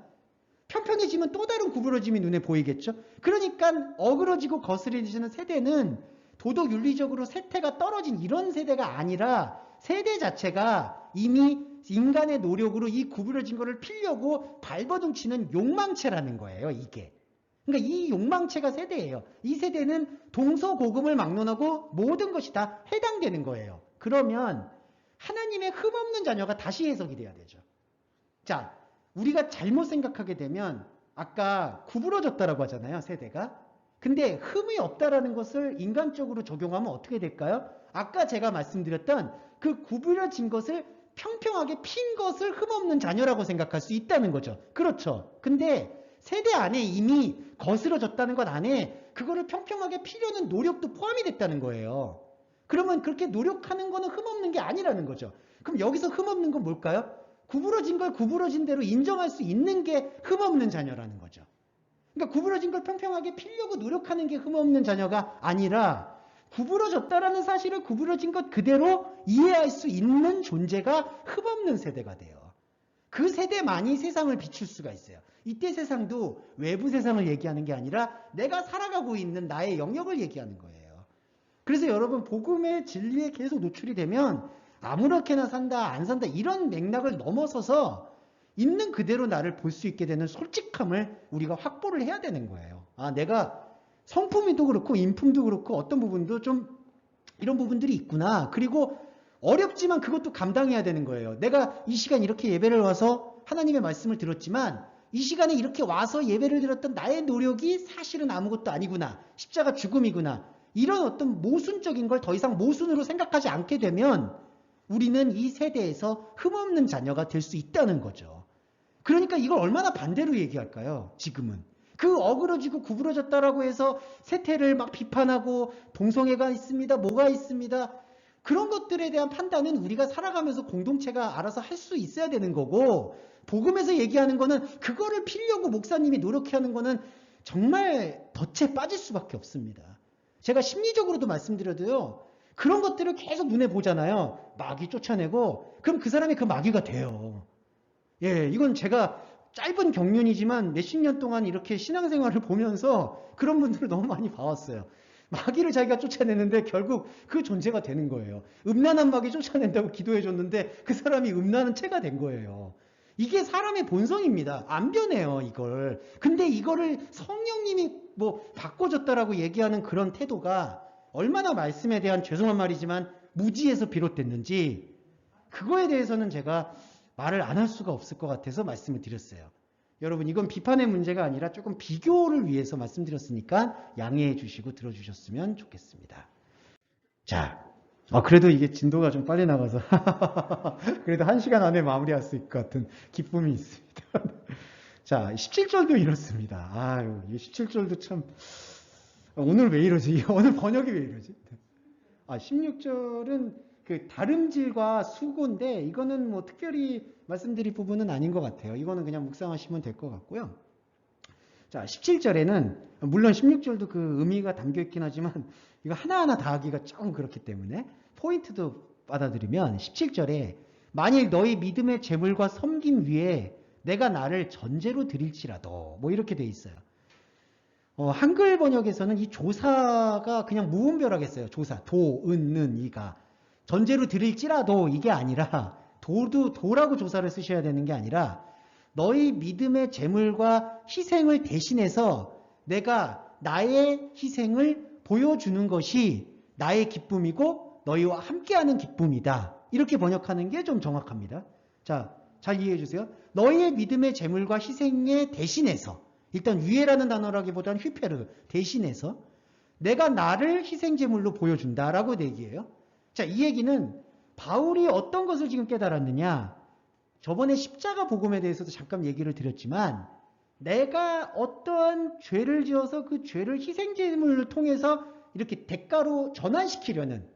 평평해지면 또 다른 구부러짐이 눈에 보이겠죠? 그러니까 어그러지고 거스러지는 세대는 도덕 윤리적으로 세태가 떨어진 이런 세대가 아니라 세대 자체가 이미 인간의 노력으로 이 구부러진 거를 피려고 발버둥 치는 욕망체라는 거예요, 이게. 그러니까 이 욕망체가 세대예요. 이 세대는 동서고금을 막론하고 모든 것이 다 해당되는 거예요. 그러면 하나님의 흠없는 자녀가 다시 해석이 돼야 되죠. 자, 우리가 잘못 생각하게 되면 아까 구부러졌다라고 하잖아요, 세대가. 근데 흠이 없다라는 것을 인간적으로 적용하면 어떻게 될까요? 아까 제가 말씀드렸던 그 구부러진 것을 평평하게 핀 것을 흠없는 자녀라고 생각할 수 있다는 거죠. 그렇죠. 근데 세대 안에 이미 거스러졌다는 것 안에 그거를 평평하게 피려는 노력도 포함이 됐다는 거예요. 그러면 그렇게 노력하는 거는 흠없는 게 아니라는 거죠. 그럼 여기서 흠없는 건 뭘까요? 구부러진 걸 구부러진 대로 인정할 수 있는 게 흠없는 자녀라는 거죠. 그러니까 구부러진 걸 평평하게 피려고 노력하는 게 흠없는 자녀가 아니라 구부러졌다라는 사실을 구부러진 것 그대로 이해할 수 있는 존재가 흠없는 세대가 돼요. 그 세대만이 세상을 비출 수가 있어요. 이때 세상도 외부 세상을 얘기하는 게 아니라 내가 살아가고 있는 나의 영역을 얘기하는 거예요. 그래서 여러분 복음의 진리에 계속 노출이 되면 아무렇게나 산다, 안 산다 이런 맥락을 넘어서서 있는 그대로 나를 볼 수 있게 되는 솔직함을 우리가 확보를 해야 되는 거예요. 아, 내가 성품도 그렇고 인품도 그렇고 어떤 부분도 좀 이런 부분들이 있구나. 그리고 어렵지만 그것도 감당해야 되는 거예요. 내가 이 시간 이렇게 예배를 와서 하나님의 말씀을 들었지만 이 시간에 이렇게 와서 예배를 드렸던 나의 노력이 사실은 아무것도 아니구나. 십자가 죽음이구나. 이런 어떤 모순적인 걸 더 이상 모순으로 생각하지 않게 되면 우리는 이 세대에서 흠없는 자녀가 될 수 있다는 거죠. 그러니까 이걸 얼마나 반대로 얘기할까요? 지금은. 그 어그러지고 구부러졌다라고 해서 세태를 막 비판하고 동성애가 있습니다. 뭐가 있습니다. 그런 것들에 대한 판단은 우리가 살아가면서 공동체가 알아서 할 수 있어야 되는 거고 복음에서 얘기하는 거는 그거를 피려고 목사님이 노력하는 거는 정말 덫에 빠질 수밖에 없습니다. 제가 심리적으로도 말씀드려도요. 그런 것들을 계속 눈에 보잖아요. 마귀 쫓아내고 그럼 그 사람이 그 마귀가 돼요. 예, 이건 제가 짧은 경륜이지만 몇십 년 동안 이렇게 신앙생활을 보면서 그런 분들을 너무 많이 봐왔어요. 마귀를 자기가 쫓아내는데 결국 그 존재가 되는 거예요. 음란한 마귀 쫓아낸다고 기도해줬는데 그 사람이 음란한 채가 된 거예요. 이게 사람의 본성입니다. 안 변해요, 이걸. 근데 이거를 성령님이 뭐 바꿔줬다라고 얘기하는 그런 태도가 얼마나 말씀에 대한 죄송한 말이지만 무지에서 비롯됐는지 그거에 대해서는 제가 말을 안 할 수가 없을 것 같아서 말씀을 드렸어요. 여러분 이건 비판의 문제가 아니라 조금 비교를 위해서 말씀드렸으니까 양해해 주시고 들어주셨으면 좋겠습니다. 자, 그래도 이게 진도가 좀 빨리 나가서 그래도 1시간 안에 마무리할 수 있을 것 같은 기쁨이 있습니다. 자, 17절도 이렇습니다. 아유, 이 17절도 참 오늘 왜 이러지? 오늘 번역이 왜 이러지? 16절은 그 다름질과 수고인데 이거는 뭐 특별히 말씀드릴 부분은 아닌 것 같아요. 이거는 그냥 묵상하시면 될 것 같고요. 자, 17절에는 물론 16절도 그 의미가 담겨 있긴 하지만 이거 하나하나 다 하기가 조금 그렇기 때문에 포인트도 받아들이면 17절에 만일 너희 믿음의 재물과 섬김 위에 내가 나를 전제로 드릴지라도 뭐 이렇게 돼 있어요. 한글 번역에서는 이 조사가 그냥 무분별하겠어요. 조사, 도, 은, 는, 이가. 전제로 드릴지라도 이게 아니라 도라고 조사를 쓰셔야 되는 게 아니라 너희 믿음의 재물과 희생을 대신해서 내가 나의 희생을 보여주는 것이 나의 기쁨이고 너희와 함께하는 기쁨이다. 이렇게 번역하는 게 좀 정확합니다. 자, 잘 이해해 주세요. 너희의 믿음의 재물과 희생에 대신해서 일단 위에라는 단어라기보다는 휘페르 대신해서 내가 나를 희생제물로 보여준다라고 얘기해요. 자, 이 얘기는 바울이 어떤 것을 지금 깨달았느냐. 저번에 십자가 복음에 대해서도 잠깐 얘기를 드렸지만 내가 어떠한 죄를 지어서 그 죄를 희생제물을 통해서 이렇게 대가로 전환시키려는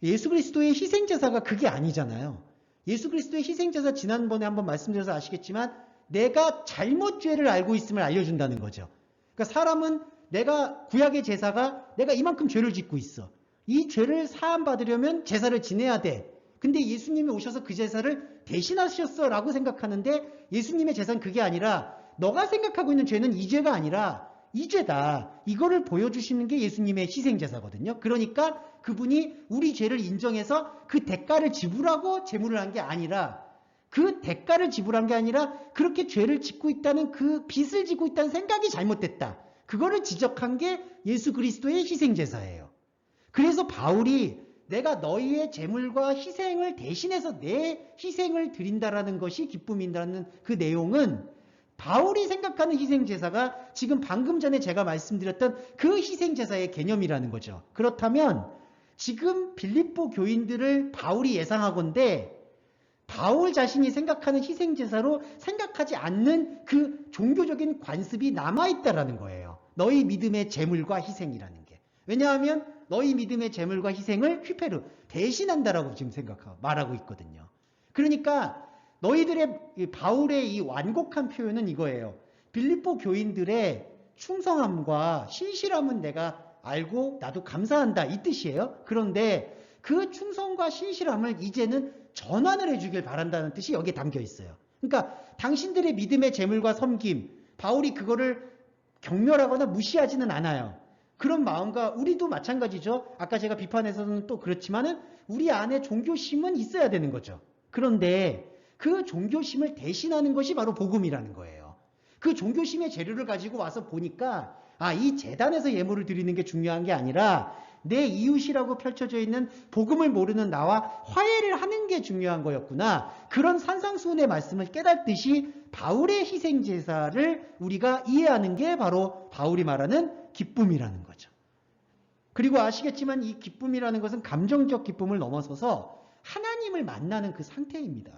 예수 그리스도의 희생제사가 그게 아니잖아요. 예수 그리스도의 희생제사 지난번에 한번 말씀드려서 아시겠지만 내가 잘못 죄를 알고 있음을 알려준다는 거죠. 그러니까 사람은 내가 구약의 제사가 내가 이만큼 죄를 짓고 있어. 이 죄를 사함받으려면 제사를 지내야 돼. 근데 예수님이 오셔서 그 제사를 대신하셨어 라고 생각하는데 예수님의 제사는 그게 아니라 너가 생각하고 있는 죄는 이 죄가 아니라 이 죄다. 이거를 보여주시는 게 예수님의 희생제사거든요. 그러니까 그분이 우리 죄를 인정해서 그 대가를 지불하고 제물을 한 게 아니라 그 대가를 지불한 게 아니라 그렇게 죄를 짓고 있다는 그 빚을 지고 있다는 생각이 잘못됐다. 그거를 지적한 게 예수 그리스도의 희생제사예요. 그래서 바울이 내가 너희의 재물과 희생을 대신해서 내 희생을 드린다라는 것이 기쁨이라는 그 내용은 바울이 생각하는 희생제사가 지금 방금 전에 제가 말씀드렸던 그 희생제사의 개념이라는 거죠. 그렇다면 지금 빌립보 교인들을 바울이 예상하건대 바울 자신이 생각하는 희생제사로 생각하지 않는 그 종교적인 관습이 남아있다라는 거예요. 너희 믿음의 재물과 희생이라는 게. 왜냐하면 너희 믿음의 재물과 희생을 휘페르 대신한다라고 지금 말하고 있거든요. 그러니까 너희들의 바울의 이 완곡한 표현은 이거예요. 빌립보 교인들의 충성함과 신실함은 내가 알고 나도 감사한다 이 뜻이에요. 그런데 그 충성과 신실함을 이제는 전환을 해주길 바란다는 뜻이 여기에 담겨 있어요. 그러니까 당신들의 믿음의 재물과 섬김, 바울이 그거를 경멸하거나 무시하지는 않아요. 그런 마음과 우리도 마찬가지죠. 아까 제가 비판에서는 또 그렇지만은 우리 안에 종교심은 있어야 되는 거죠. 그런데 그 종교심을 대신하는 것이 바로 복음이라는 거예요. 그 종교심의 재료를 가지고 와서 보니까 이 제단에서 예물을 드리는 게 중요한 게 아니라 내 이웃이라고 펼쳐져 있는 복음을 모르는 나와 화해를 하는 게 중요한 거였구나. 그런 산상수훈의 말씀을 깨닫듯이 바울의 희생제사를 우리가 이해하는 게 바로 바울이 말하는 기쁨이라는 거죠. 그리고 아시겠지만 이 기쁨이라는 것은 감정적 기쁨을 넘어서서 하나님을 만나는 그 상태입니다.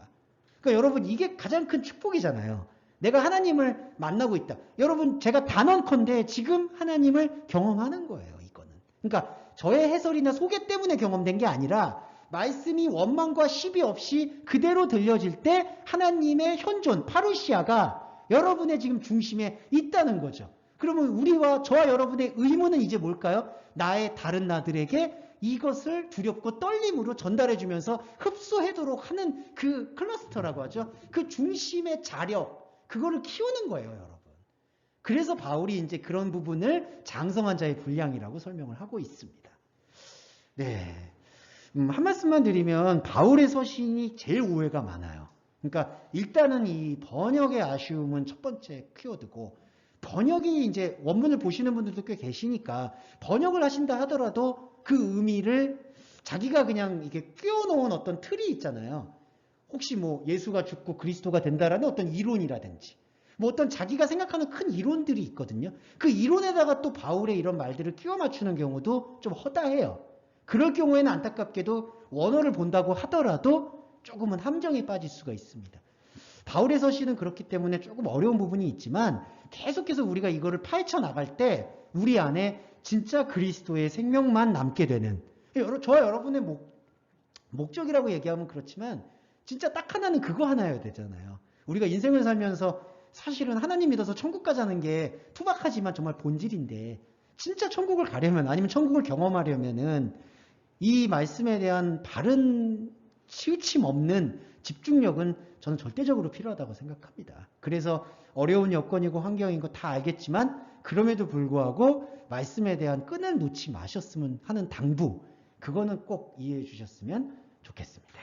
그러니까 여러분 이게 가장 큰 축복이잖아요. 내가 하나님을 만나고 있다. 여러분 제가 단언컨대 지금 하나님을 경험하는 거예요. 이거는. 그러니까 저의 해설이나 소개 때문에 경험된 게 아니라 말씀이 원망과 시비 없이 그대로 들려질 때 하나님의 현존, 파루시아가 여러분의 지금 중심에 있다는 거죠. 그러면 우리와 저와 여러분의 의무는 이제 뭘까요? 나의 다른 나들에게 이것을 두렵고 떨림으로 전달해주면서 흡수하도록 하는 그 클러스터라고 하죠. 그 중심의 자력, 그거를 키우는 거예요, 여러분. 그래서 바울이 이제 그런 부분을 장성한 자의 분량이라고 설명을 하고 있습니다. 네. 한 말씀만 드리면 바울의 서신이 제일 오해가 많아요. 그러니까 일단은 이 번역의 아쉬움은 첫 번째 키워드고, 번역이 이제 원문을 보시는 분들도 꽤 계시니까 번역을 하신다 하더라도 그 의미를 자기가 그냥 이렇게 끼워놓은 어떤 틀이 있잖아요. 혹시 뭐 예수가 죽고 그리스도가 된다라는 어떤 이론이라든지 뭐 어떤 자기가 생각하는 큰 이론들이 있거든요. 그 이론에다가 또 바울의 이런 말들을 끼워 맞추는 경우도 좀 허다해요. 그럴 경우에는 안타깝게도 원어를 본다고 하더라도 조금은 함정에 빠질 수가 있습니다. 바울의 서신은 그렇기 때문에 조금 어려운 부분이 있지만 계속해서 우리가 이거를 파헤쳐 나갈 때 우리 안에 진짜 그리스도의 생명만 남게 되는, 저와 여러분의 목적이라고 얘기하면 그렇지만 진짜 딱 하나는 그거 하나여야 되잖아요. 우리가 인생을 살면서 사실은 하나님 믿어서 천국 가자는 게 투박하지만 정말 본질인데, 진짜 천국을 가려면, 아니면 천국을 경험하려면은 이 말씀에 대한 바른 치우침 없는 집중력은 저는 절대적으로 필요하다고 생각합니다. 그래서 어려운 여건이고 환경인 거 다 알겠지만 그럼에도 불구하고 말씀에 대한 끈을 놓지 마셨으면 하는 당부, 그거는 꼭 이해해 주셨으면 좋겠습니다.